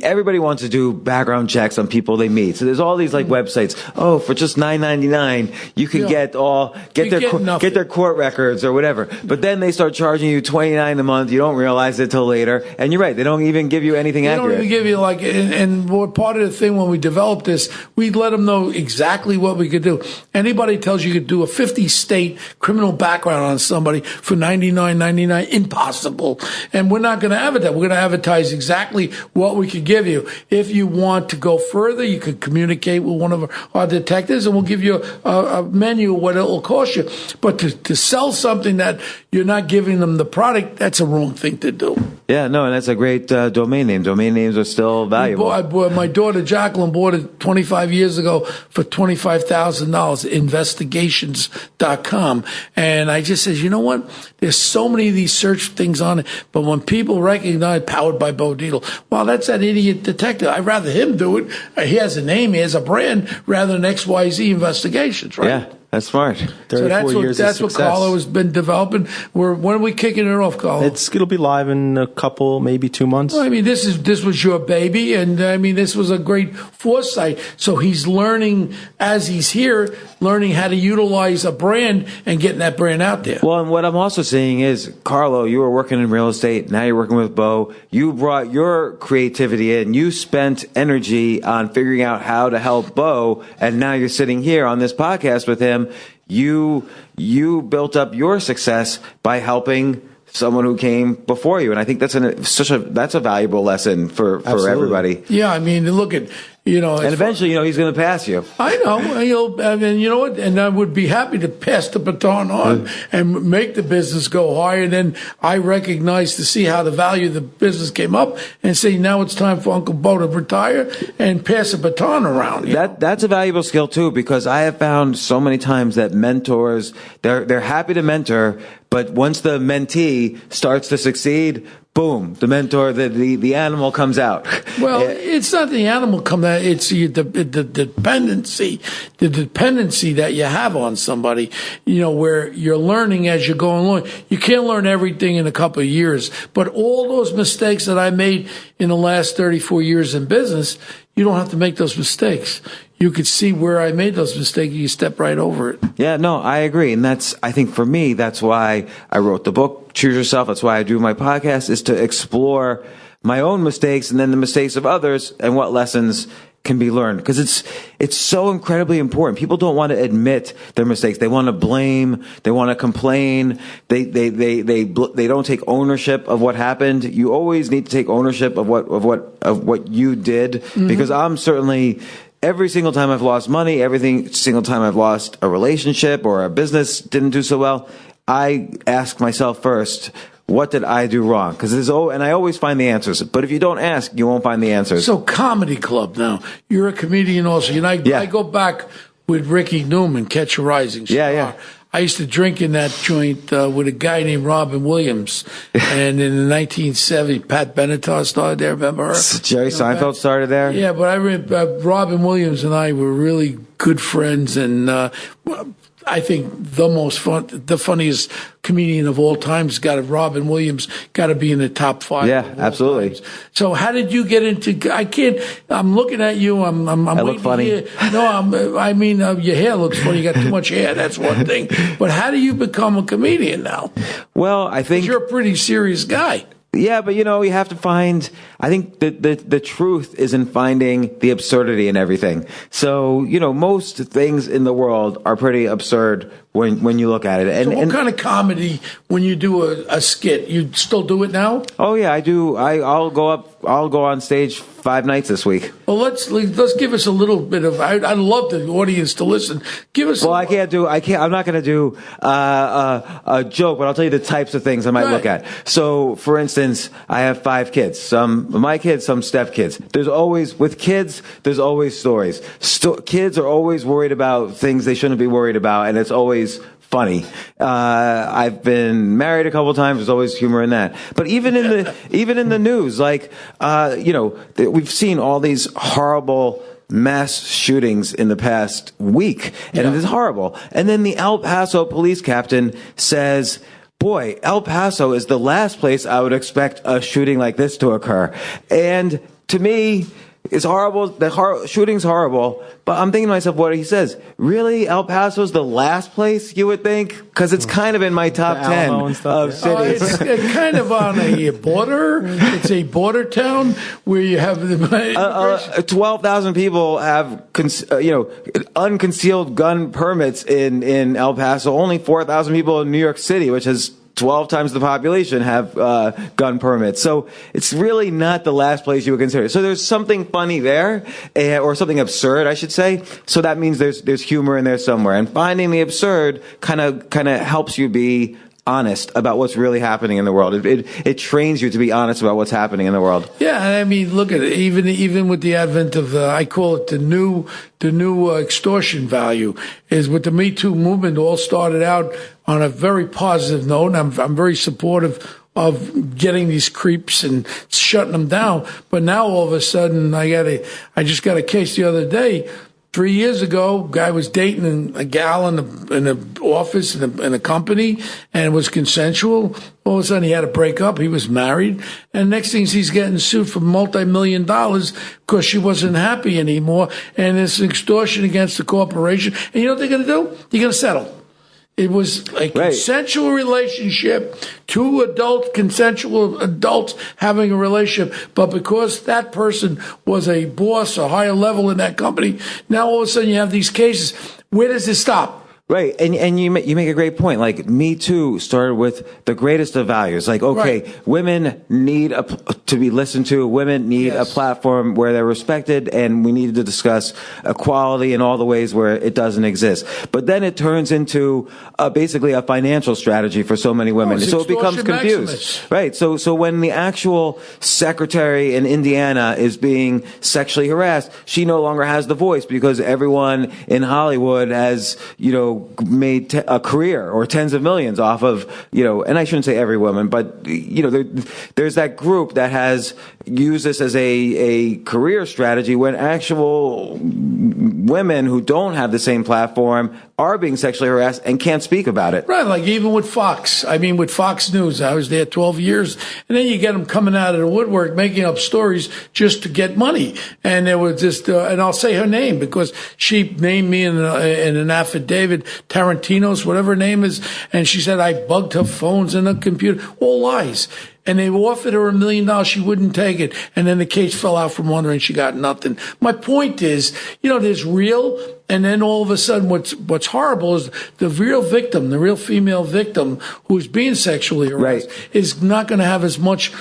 everybody wants to do background checks on people they meet. So there's all these like websites. Oh, for just $9.99, you can get their court records or whatever. But then they start charging you $29 a month. You don't realize it till later. And you're right. They don't even give you anything accurate. They don't even give you and part of the thing when we developed this, we'd let them know exactly what we could do. Anybody tells you could do a 50-state criminal background on somebody for $99.99, impossible. And we're not going to advertise. We're going to advertise exactly what we can give you. If you want to go further, you could communicate with one of our detectives, and we'll give you a menu of what it will cost you. But to sell something that you're not giving them the product, that's a wrong thing to do. Yeah, no, and that's a great domain name. Domain names are still valuable. My daughter Jacqueline bought it 25 years ago for $25,000, investigations.com. And I just says, you know what? There's so many of these search things on it, but when people recognize powered by Bo Dietl, well, that's that idiot detective. I'd rather him do it. He has a name, he has a brand, rather than XYZ Investigations, right? Yeah. That's smart. So that's what Carlo has been developing. When are we kicking it off, Carlo? It'll be live in a couple, maybe 2 months. Well, I mean, this was your baby, and I mean, this was a great foresight. So he's learning as he's here, learning how to utilize a brand and getting that brand out there. Well, and what I'm also seeing is, Carlo, you were working in real estate. Now you're working with Bo. You brought your creativity in. You spent energy on figuring out how to help Bo, and now you're sitting here on this podcast with him. You built up your success by helping someone who came before you, and I think that's a valuable lesson for everybody. Yeah, I mean, look at. And eventually, he's going to pass you. I know. And you know what? And I would be happy to pass the baton on and make the business go higher. And then I recognize to see how the value of the business came up and say, now it's time for Uncle Bo to retire and pass the baton around. That's a valuable skill too, because I have found so many times that mentors, they're happy to mentor, but once the mentee starts to succeed, boom, the mentor, the animal comes out. Well, it's not the animal come out. It's the dependency that you have on somebody, where you're learning as you're going along. You can't learn everything in a couple of years, but all those mistakes that I made in the last 34 years in business, you don't have to make those mistakes. You could see where I made those mistakes. You step right over it. Yeah, no, I agree. And I think for me, that's why I wrote the book, Choose Yourself. That's why I do my podcast, is to explore my own mistakes and then the mistakes of others and what lessons can be learned, because it's so incredibly important. People don't want to admit their mistakes. They want to blame. They want to complain. They don't take ownership of what happened. You always need to take ownership of what you did, because I'm certainly, every single time I've lost money, every single time I've lost a relationship or a business didn't do so well, I ask myself first, what did I do wrong? And I always find the answers. But if you don't ask, you won't find the answers. So, comedy club now. You're a comedian also. I go back with Ricky Newman, Catch a Rising Star. Yeah. I used to drink in that joint with a guy named Robin Williams. And in the 1970s, Pat Benatar started there, remember her? Jerry Seinfeld started there? Yeah, but I remember Robin Williams and I were really good friends, and I think the funniest comedian of all time Robin Williams got to be in the top 5. Yeah, absolutely. Times. So how did you get into? I'm looking at you. I'm I look funny. No, your hair looks funny. You got too much hair. That's one thing. But how do you become a comedian now? Well, I think you're a pretty serious guy. Yeah, but you have to find, I think the truth is in finding the absurdity in everything. So, most things in the world are pretty absurd when you look at it. So what kind of comedy, when you do a skit, you still do it now? Oh yeah, I do. I'll go on stage 5 nights this week. Well, let's give us a little bit of. I'd love the audience to listen. Give us. Well, I'm not going to do a joke, but I'll tell you the types of things I might look at. So, for instance, I have 5 kids. Some my kids, some step kids. There's always stories. Kids are always worried about things they shouldn't be worried about, and it's always funny. I've been married a couple of times. There's always humor in that. But even in the news, like we've seen all these horrible mass shootings in the past week, and it is horrible. And then the El Paso police captain says, "Boy, El Paso is the last place I would expect a shooting like this to occur." And to me, it's horrible. The shooting's horrible. But I'm thinking to myself, what he says, really? El Paso's the last place you would think? Because it's kind of in my top 10 of cities. It's kind of on a border. It's a border town where you have 12,000 people have unconcealed gun permits in El Paso. Only 4,000 people in New York City, which has 12 times the population, have gun permits. So it's really not the last place you would consider. So there's something funny there, or something absurd, I should say. So that means there's humor in there somewhere. And finding the absurd kind of helps you be honest about what's really happening in the world. It trains you to be honest about what's happening in the world. Yeah, I mean, look at it. Even with the advent of I call it the new extortion value, is with the MeToo movement. All started out on a very positive note. And I'm very supportive of getting these creeps and shutting them down. But now all of a sudden, I just got a case the other day. 3 years ago, guy was dating a gal in the office in a company, and it was consensual. All of a sudden, he had to break up. He was married, and next thing he's getting sued for $multi-million because she wasn't happy anymore, and it's extortion against the corporation. And you know what they're going to do? They're going to settle. It was a consensual relationship, 2 consensual adults having a relationship. But because that person was a boss, a higher level in that company, now all of a sudden you have these cases. Where does it stop? Right, and you make a great point. Like, Me Too started with the greatest of values. Like, okay, women need to be listened to. Women need a platform where they're respected, and we need to discuss equality in all the ways where it doesn't exist. But then it turns into basically a financial strategy for so many women, so it becomes confused. Maximus. Right. So when the actual secretary in Indiana is being sexually harassed, she no longer has the voice because everyone in Hollywood has, made a career or tens of millions off of, and I shouldn't say every woman, but, there's that group that has used this as a career strategy when actual women who don't have the same platform are being sexually harassed and can't speak about it. Right, like even with Fox. I mean, with Fox News, I was there 12 years, and then you get them coming out of the woodwork, making up stories just to get money. And there was just, and I'll say her name because she named me in an affidavit Tarantino's, whatever her name is, and she said I bugged her phones and her computer. All lies. And they offered her $1 million. She wouldn't take it. And then the case fell out from under and she got nothing. My point is, there's real, and then all of a sudden what's horrible is the real victim, the real female victim who's being sexually harassed is not going to have as much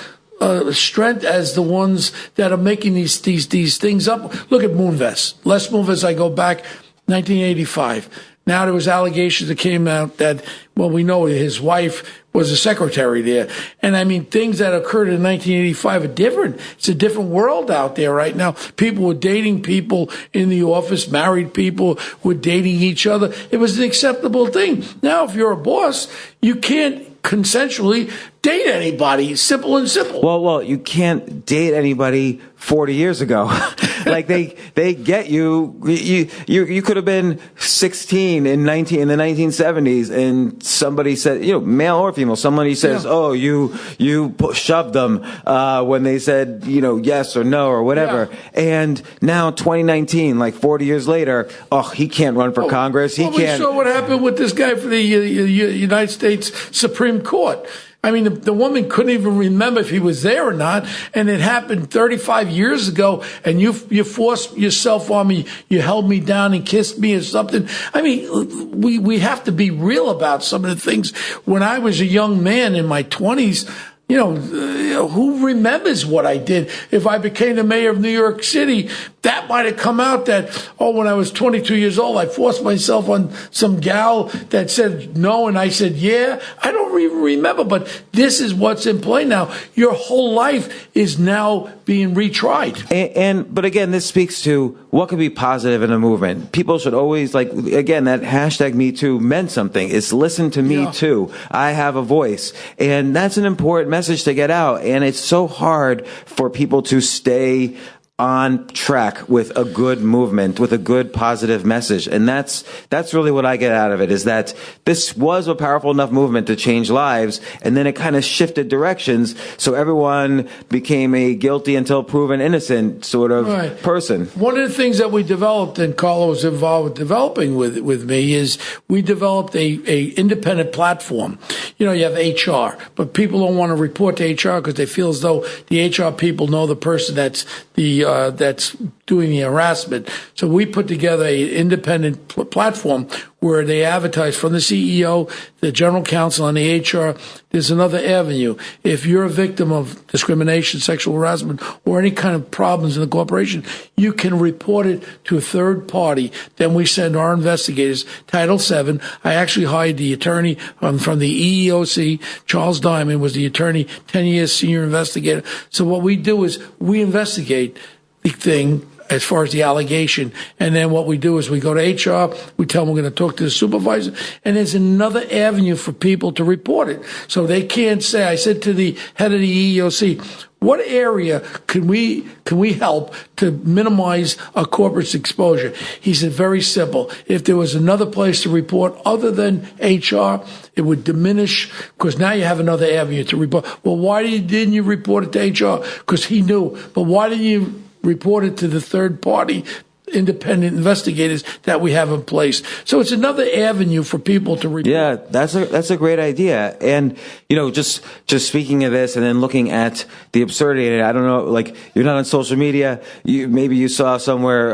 strength as the ones that are making these things up. Look at Moonves. Les Moonves, I go back 1985. Now there was allegations that came out that, well, we know his wife was a secretary there. And I mean, things that occurred in 1985 are different. It's a different world out there right now. People were dating people in the office, married people were dating each other. It was an acceptable thing. Now, if you're a boss, you can't consensually date anybody. Simple and simple. Well, you can't date anybody 40 years ago. Like they get you. You could have been 16 in the 1970s, and somebody said, male or female, somebody says, "Oh, you shoved them," when they said, yes or no or whatever. Yeah. And now 2019, like 40 years later, he can't run for Congress. He can't. We saw what happened with this guy for the United States Supreme Court. I mean, the woman couldn't even remember if he was there or not, and it happened 35 years ago, and you forced yourself on me, you held me down and kissed me or something. I mean, we have to be real about some of the things. When I was a young man in my 20s, who remembers what I did? If I became the mayor of New York City, that might have come out that, when I was 22 years old, I forced myself on some gal that said no, and I said yeah. I don't even remember, but this is what's in play now. Your whole life is now being retried. But again, this speaks to what could be positive in a movement. People should always, again, that hashtag MeToo meant something. It's listen to me too. I have a voice. And that's an important message to get out. And it's so hard for people to stay on track with a good movement, with a good positive message. And that's really what I get out of it, is that this was a powerful enough movement to change lives, and then it kind of shifted directions, so everyone became a guilty until proven innocent sort of person. One of the things that we developed, and Carlo was involved with developing with me, is we developed a independent platform. You have HR, but people don't want to report to HR because they feel as though the HR people know the person that's doing the harassment. So we put together an independent platform where they advertise from the CEO, the general counsel, and the HR. There's another avenue. If you're a victim of discrimination, sexual harassment, or any kind of problems in the corporation, you can report it to a third party. Then we send our investigators. Title VII. I actually hired the attorney from the EEOC. Charles Diamond was the attorney, 10 years senior investigator. So what we do is we investigate the thing as far as the allegation, and then what we do is we go to HR, we tell them we're going to talk to the supervisor, and there's another avenue for people to report it. So they can't say, I said to the head of the EEOC, what area can we help to minimize a corporate's exposure? He said, very simple. If there was another place to report other than HR, it would diminish, because now you have another avenue to report. Well, why didn't you report it to HR? Because he knew. But why didn't you report it to the third party independent investigators that we have in place? So it's another avenue for people to report. Yeah, that's a great idea. And just speaking of this, and then looking at the absurdity, I don't know, you're not on social media. Maybe you saw somewhere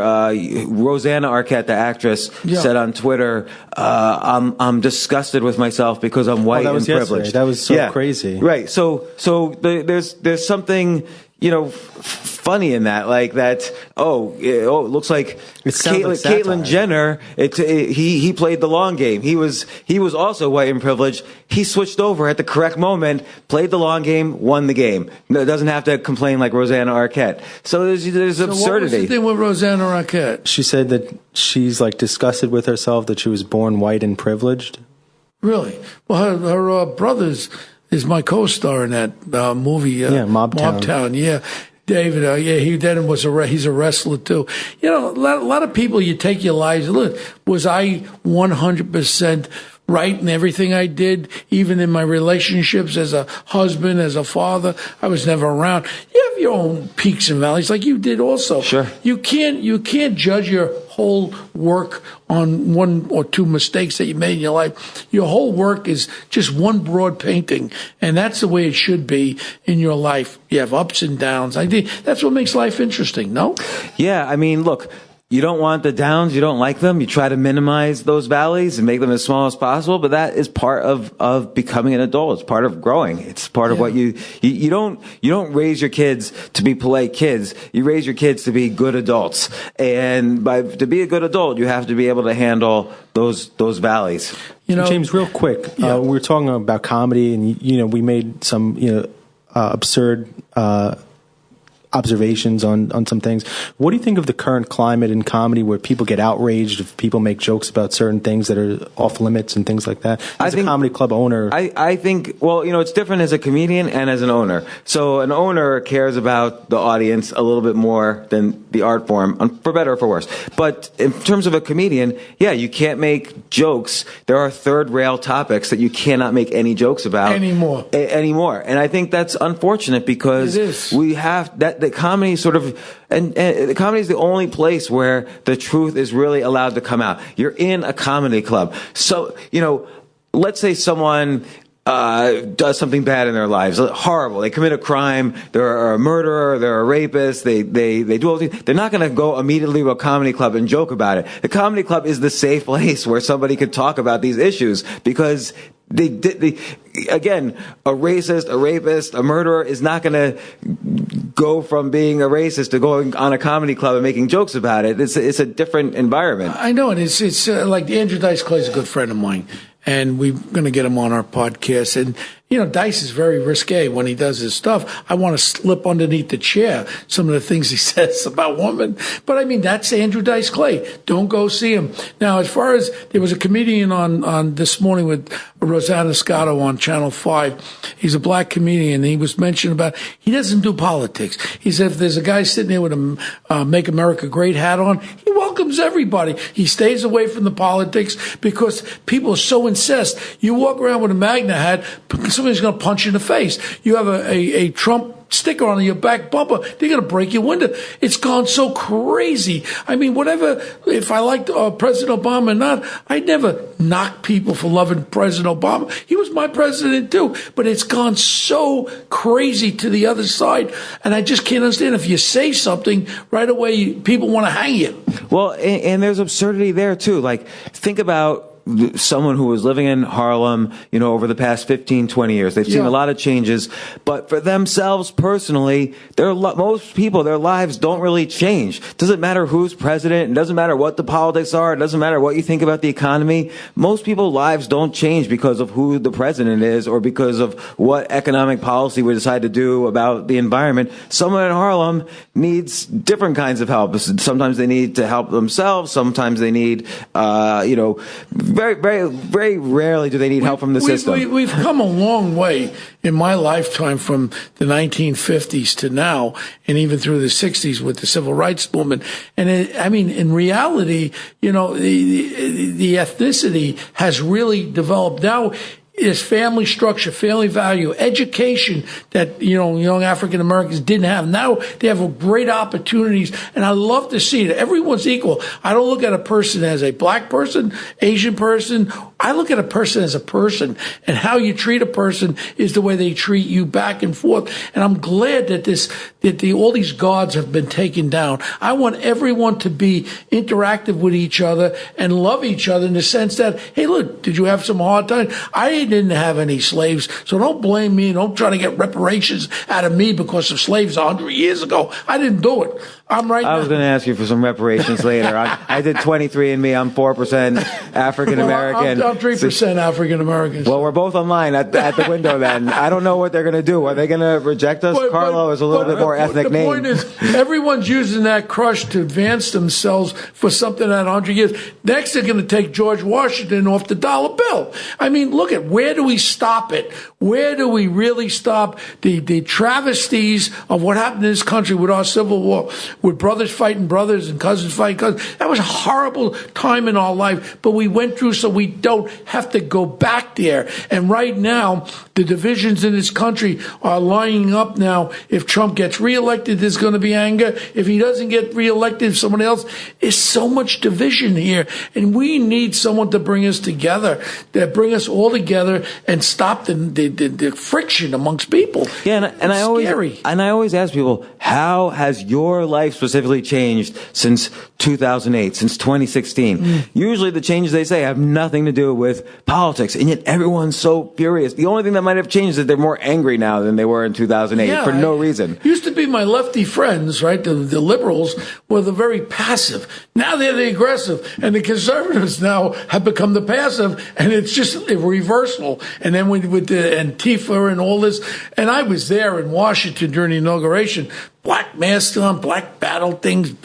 Rosanna Arquette, the actress, said on Twitter, "I'm disgusted with myself because I'm white and privileged." Yesterday. That was so crazy. Right. So there's something funny in that, it looks like Caitlyn Jenner. He played the long game. He was also white and privileged. He switched over at the correct moment, played the long game, won the game. No, doesn't have to complain like Rosanna Arquette. So there's absurdity. What was the thing with Rosanna Arquette? She said that she's disgusted with herself that she was born white and privileged. Really? Well, her brother's is my co-star in that movie. Mobtown. Yeah. David, he's a wrestler too. A lot of people, you take your lives. Look, was I 100% right in everything I did, even in my relationships as a husband, as a father. I was never around. You have your own peaks and valleys, like you did also. Sure. You can't judge your whole work on one or two mistakes that you made in your life. Your whole work is just one broad painting, and that's the way it should be in your life. You have ups and downs. I think that's what makes life interesting, no? Yeah, I mean, look, you don't want the downs, you don't like them, you try to minimize those valleys and make them as small as possible, but that is part of becoming an adult. It's part of growing. It's part of what you don't raise your kids to be polite kids. You raise your kids to be good adults. And to be a good adult, you have to be able to handle those valleys. James, real quick, we were talking about comedy, and we made some absurd observations on some things. What do you think of the current climate in comedy where people get outraged if people make jokes about certain things that are off limits and things like that? As a comedy club owner, I think, well, it's different as a comedian and as an owner. So an owner cares about the audience a little bit more than the art form, for better or for worse. But in terms of a comedian, you can't make jokes. There are third rail topics that you cannot make any jokes about anymore. And I think that's unfortunate because we have that. The comedy sort of, and the comedy is the only place where the truth is really allowed to come out. You're in a comedy club. So, let's say someone does something bad in their lives, horrible. They commit a crime. They're a murderer. They're a rapist. They do all these. They're not going to go immediately to a comedy club and joke about it. The comedy club is the safe place where somebody could talk about these issues because again, a racist, a rapist, a murderer is not going to go from being a racist to going on a comedy club and making jokes about it. It's a different environment. I know, and it's like Andrew Dice Clay's a good friend of mine, and we're going to get him on our podcast. And Dice is very risque when he does his stuff. I want to slip underneath the chair some of the things he says about women. But I mean, that's Andrew Dice Clay. Don't go see him. Now, as far as there was a comedian on this morning with Rosanna Scotto on Channel 5. He's a black comedian. And he was mentioned about, he doesn't do politics. He said if there's a guy sitting there with a Make America Great hat on, he welcomes everybody. He stays away from the politics because people so insist. You walk around with a MAGA hat, somebody's going to punch you in the face. You have a Trump sticker on your back bumper, they're going to break your window. It's gone so crazy. I mean, whatever, if I liked President Obama or not, I never knock people for loving President Obama. He was my president too. But it's gone so crazy to the other side. And I just can't understand. If you say something, right away, people want to hang you. Well, and there's absurdity there too. Like, think about someone who was living in Harlem, over the past 15, 20 years. They've seen a lot of changes, but for themselves personally, most people, their lives don't really change. It doesn't matter who's president. It doesn't matter what the politics are. It doesn't matter what you think about the economy. Most people's lives don't change because of who the president is or because of what economic policy we decide to do about the environment. Someone in Harlem needs different kinds of help. Sometimes they need to help themselves. Sometimes they need, very, very, very rarely do they need help from the system. We've come a long way in my lifetime from the 1950s to now, and even through the 60s with the civil rights movement. And in reality, the ethnicity has really developed. Now, is family structure, family value, education that, young African Americans didn't have. Now they have great opportunities, and I love to see it. Everyone's equal. I don't look at a person as a black person, Asian person. I look at a person as a person, and how you treat a person is the way they treat you back and forth. And I'm glad that all these guards have been taken down. I want everyone to be interactive with each other and love each other in the sense that, hey, look, did you have some hard time? I didn't have any slaves, so don't blame me. Don't try to get reparations out of me because of slaves 100 years ago. I didn't do it. I'm right now. I was going to ask you for some reparations later. I did 23andMe. I'm 4% African American. Well, I'm 3% African American. Well, we're both online at the window then. I don't know what they're going to do. Are they going to reject us? Carlo is a little bit more ethnic name. The point is, everyone's using that crush to advance themselves for something at 100 years. Next, they're going to take George Washington off the dollar bill. I mean, look at where do we stop it? Where do we really stop the travesties of what happened in this country with our Civil War? with brothers fighting brothers and cousins fighting cousins. That was a horrible time in our life, but we went through so we don't have to go back there. And right now, the divisions in this country are lining up now. If Trump gets reelected, there's going to be anger. If he doesn't get reelected, if someone else, there's so much division here. And we need someone to bring us together, that bring us all together and stop the friction amongst people. Yeah, and I always ask people, how has your life specifically changed since 2008, since 2016? Usually the changes they say have nothing to do with politics, and yet everyone's so furious. The only thing that might have changed is that they're more angry now than they were in 2008 for no reason. Used to be my lefty friends, right? The liberals were the very passive. Now they're the aggressive, and the conservatives now have become the passive, and it's just a reversal. And then with the Antifa and all this, and I was there in Washington during the inauguration. Black masks on, black battle things,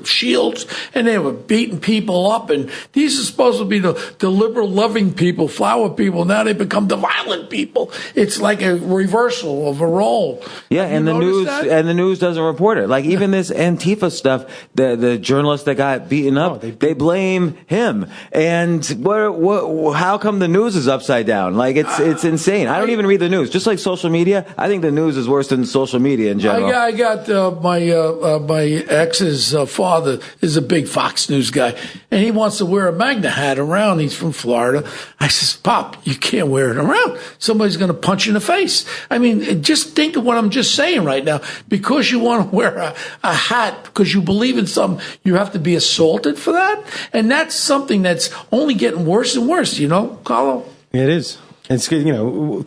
shields, and they were beating people up. And these are supposed to be the liberal loving people, flower people. Now they become the violent people. It's like a reversal of a role. Yeah, and the news doesn't report it. Like even this Antifa stuff, the journalist that got beaten up, they blame him. And how come the news is upside down? Like it's insane. I don't even read the news. Just like social media, I think the news is worse than social media in general. I got my ex's father is a big Fox News guy, and he wants to wear a Magna hat around. He's from Florida. I says, Pop, you can't wear it around. Somebody's going to punch you in the face. I mean, just think of what I'm just saying right now. Because you want to wear a hat because you believe in something, you have to be assaulted for that? And that's something that's only getting worse and worse, Carlo? It is. It's good,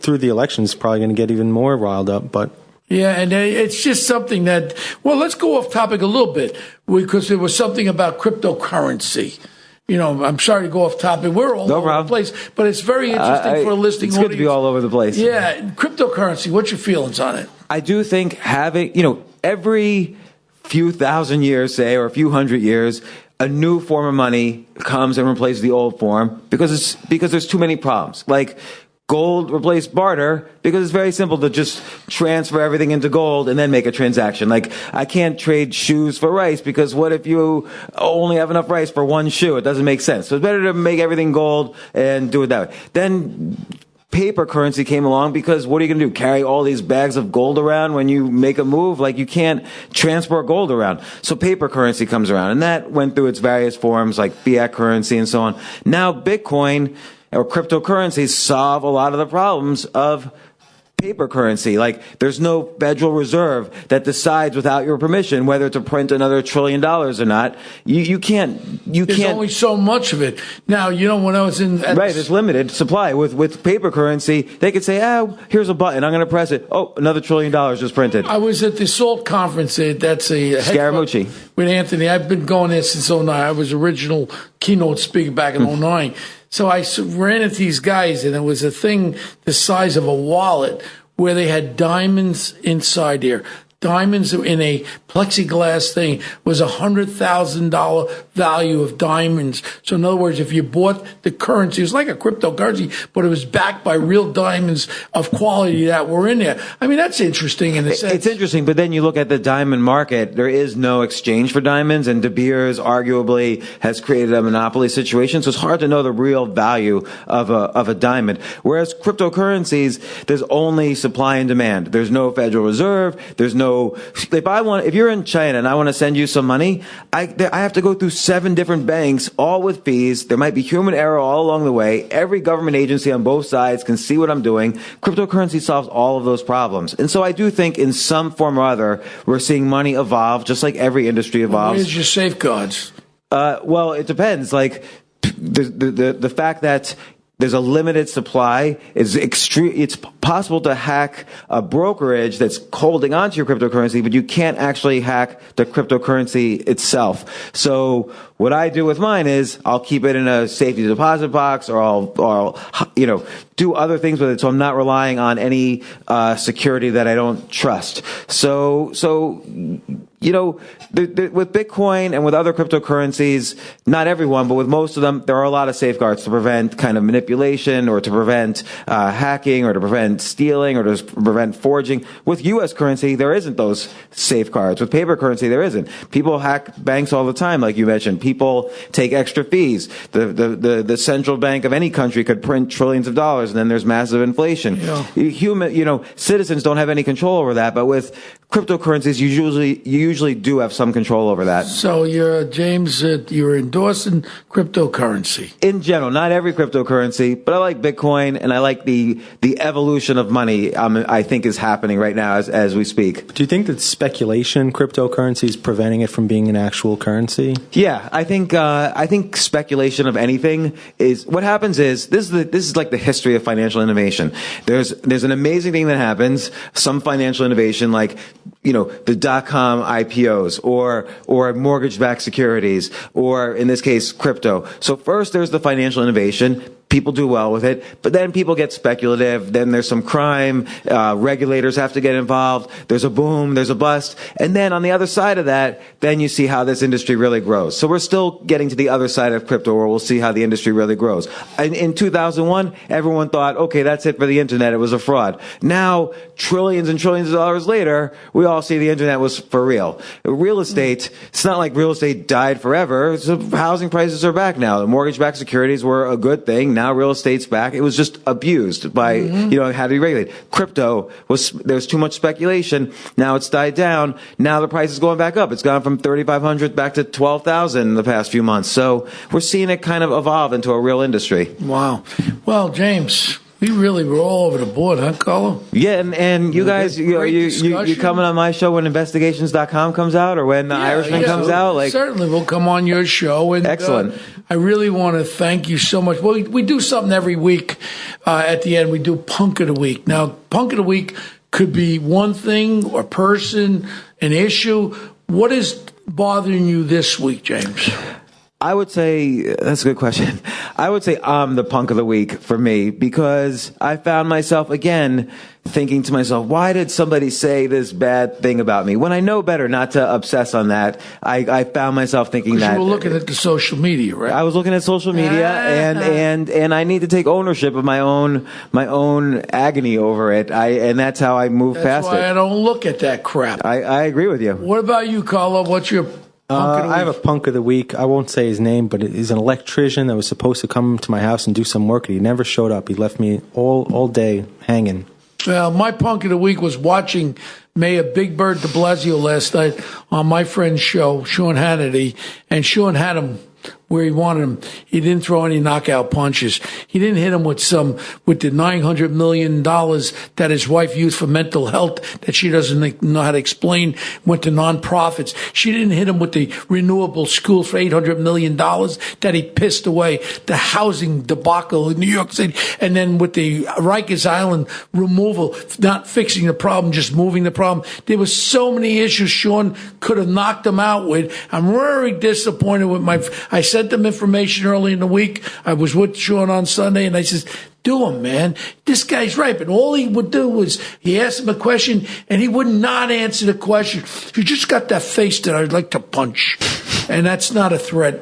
through the elections, probably going to get even more riled up, but... Yeah, and it's just something that, well, let's go off topic a little bit, because there was something about cryptocurrency. I'm sorry to go off topic. We're all over the place, but it's very interesting for a listening audience. It's good to be all over the place. Yeah, cryptocurrency, what's your feelings on it? I do think having, every few thousand years, say, or a few hundred years, a new form of money comes and replaces the old form because there's too many problems. Like, gold replaced barter because it's very simple to just transfer everything into gold and then make a transaction. Like, I can't trade shoes for rice because what if you only have enough rice for one shoe? It doesn't make sense. So it's better to make everything gold and do it that way. Then paper currency came along because what are you going to do? Carry all these bags of gold around when you make a move? Like, you can't transport gold around. So paper currency comes around, and that went through its various forms like fiat currency and so on. Now Bitcoin or cryptocurrencies solve a lot of the problems of paper currency. Like, there's no Federal Reserve that decides without your permission whether to print another $1 trillion or not. You can't. There's only so much of it. Now, when I was in... there's limited supply. With paper currency, they could say, here's a button, I'm going to press it. Oh, another $1 trillion just printed. I was at the SALT conference. That's a... Scaramucci. With Anthony. I've been going there since 2009. I was original keynote speaker back in 2009. So I ran into these guys, and it was a thing the size of a wallet where they had diamonds inside there. Diamonds in a plexiglass thing was $100,000 value of diamonds. So in other words, if you bought the currency, it was like a cryptocurrency, but it was backed by real diamonds of quality that were in there. I mean, that's interesting in a sense. It's interesting, but then you look at the diamond market. There is no exchange for diamonds, and De Beers arguably has created a monopoly situation. So it's hard to know the real value of a diamond. Whereas cryptocurrencies, there's only supply and demand. There's no Federal Reserve. There's no. If you're in China and I want to send you some money, I have to go through 7 different banks, all with fees. There might be human error all along the way. Every government agency on both sides can see what I'm doing. Cryptocurrency solves all of those problems. And so I do think in some form or other, we're seeing money evolve, just like every industry evolves. Where's your safeguards? Well, it depends. Like the fact that there's a limited supply. It's possible to hack a brokerage that's holding onto your cryptocurrency, but you can't actually hack the cryptocurrency itself. So what I do with mine is I'll keep it in a safety deposit box, or I'll do other things with it. So I'm not relying on any security that I don't trust. So with Bitcoin and with other cryptocurrencies, not everyone, but with most of them, there are a lot of safeguards to prevent kind of manipulation or to prevent hacking or to prevent stealing or to prevent forging. With U.S. currency, there isn't those safeguards. With paper currency, there isn't. People hack banks all the time, like you mentioned. People take extra fees. The central bank of any country could print trillions of dollars, and then there's massive inflation. Citizens don't have any control over that, but with cryptocurrencies, you usually do have some control over that. So you're endorsing cryptocurrency in general, not every cryptocurrency, but I like Bitcoin and I like the evolution of money. I think is happening right now as we speak. Do you think that speculation cryptocurrency is preventing it from being an actual currency? Yeah, I think speculation of anything is what happens. This is like the history of financial innovation. There's an amazing thing that happens. Some financial innovation, like the .com IPOs or mortgage-backed securities, or in this case, crypto. So first there's the financial innovation. People do well with it, but then people get speculative. Then there's some crime. Regulators have to get involved. There's a boom. There's a bust. And then on the other side of that, then you see how this industry really grows. So we're still getting to the other side of crypto where we'll see how the industry really grows. In 2001, everyone thought, okay, that's it for the internet. It was a fraud. Now, trillions and trillions of dollars later, we all see the internet was for real. Real estate, it's not like real estate died forever. So housing prices are back now. The mortgage-backed securities were a good thing. Now real estate's back. It was just abused by, had to be regulated. Crypto there's too much speculation. Now it's died down. Now the price is going back up. It's gone from 3,500 back to 12,000 in the past few months. So we're seeing it kind of evolve into a real industry. Wow. Well, James, we really were all over the board, huh, Carlo? Yeah, and you guys, you coming on my show when investigations.com comes out or when Irishman comes out? Certainly, we'll come on your show. And, excellent. I really want to thank you so much. Well, we do something every week. At the end, we do Punk of the Week. Now, Punk of the Week could be one thing, or person, an issue. What is bothering you this week, James? I would say, that's a good question. I would say I'm the punk of the week for me, because I found myself again thinking to myself, why did somebody say this bad thing about me? When I know better not to obsess on that, I found myself thinking that. You were looking at the social media, right? I was looking at social media, and I need to take ownership of my own agony over it. And that's how I move past it. That's why I don't look at that crap. I agree with you. What about you, Carlo? What's your I have a punk of the week. I won't say his name, but he's an electrician that was supposed to come to my house and do some work, and he never showed up. He left me all day hanging. Well, my punk of the week was watching Mayor Big Bird de Blasio last night on my friend's show, Sean Hannity, and Sean had him where he wanted him. He didn't throw any knockout punches. He didn't hit him with the $900 million that his wife used for mental health that she doesn't know how to explain, went to nonprofits. She didn't hit him with the renewable school for $800 million that he pissed away, the housing debacle in New York City, and then with the Rikers Island removal, not fixing the problem, just moving the problem. There were so many issues Sean could have knocked him out with. I'm very disappointed with I sent them information early in the week. I was with Sean on Sunday, and I says, do him, man. This guy's right. And all he would do was he asked him a question, and he would not answer the question. You just got that face that I'd like to punch. And that's not a threat.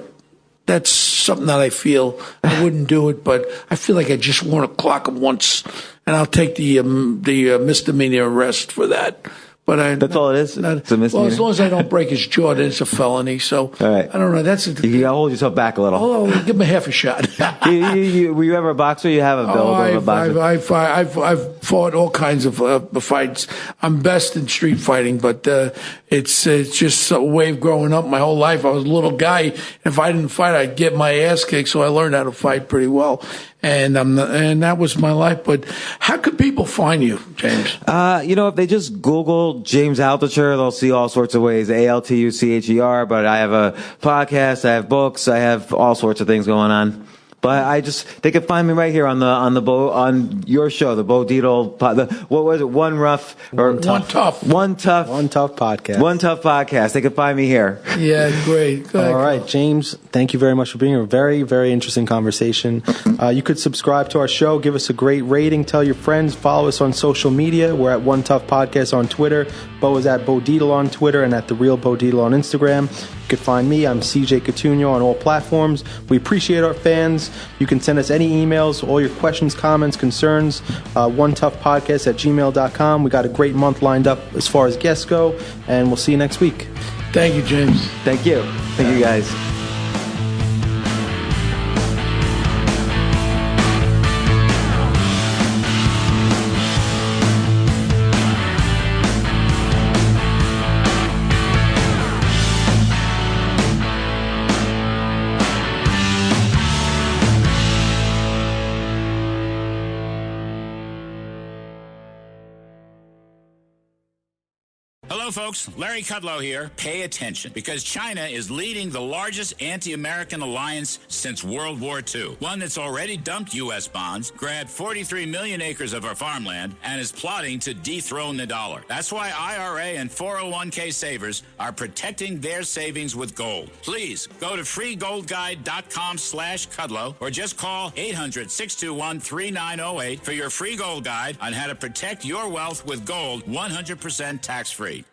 That's something that I feel I wouldn't do it, but I feel like I just want to clock him once, and I'll take the misdemeanor arrest for that. But that's all it is. It's a misdemeanor. Well, as long as I don't break his jaw, then it's a felony. So all right. I don't know. You gotta hold yourself back a little. Oh, give him a half a shot. Were you ever a boxer? You have a build of a boxer. I've fought all kinds of fights. I'm best in street fighting, but it's just a way of growing up. My whole life, I was a little guy. If I didn't fight, I'd get my ass kicked. So I learned how to fight pretty well. And that was my life. But how could people find you, James? If they just Google James Altucher, they'll see all sorts of ways. Altucher. But I have a podcast. I have books. I have all sorts of things going on. But they can find me right here on your show, the Bo Dietl, what was it? One tough podcast. They can find me here. Yeah, great. Go ahead, all right, James, thank you very much for being here. Very, very interesting conversation. You could subscribe to our show, give us a great rating, tell your friends, follow us on social media. We're at One Tough Podcast on Twitter. Bo is at Bo Dietl on Twitter and at The Real Bo Dietl on Instagram. You can find me. I'm CJ Coutinho on all platforms. We appreciate our fans. You can send us any emails, all your questions, comments, concerns, onetoughpodcast@gmail.com. We got a great month lined up as far as guests go, and we'll see you next week. Thank you, James. Thank you. Thank you, guys. Hello, folks. Larry Kudlow here. Pay attention, because China is leading the largest anti-American alliance since World War II. One that's already dumped U.S. bonds, grabbed 43 million acres of our farmland, and is plotting to dethrone the dollar. That's why IRA and 401k savers are protecting their savings with gold. Please go to freegoldguide.com/Kudlow or just call 800-621-3908 for your free gold guide on how to protect your wealth with gold 100% tax-free.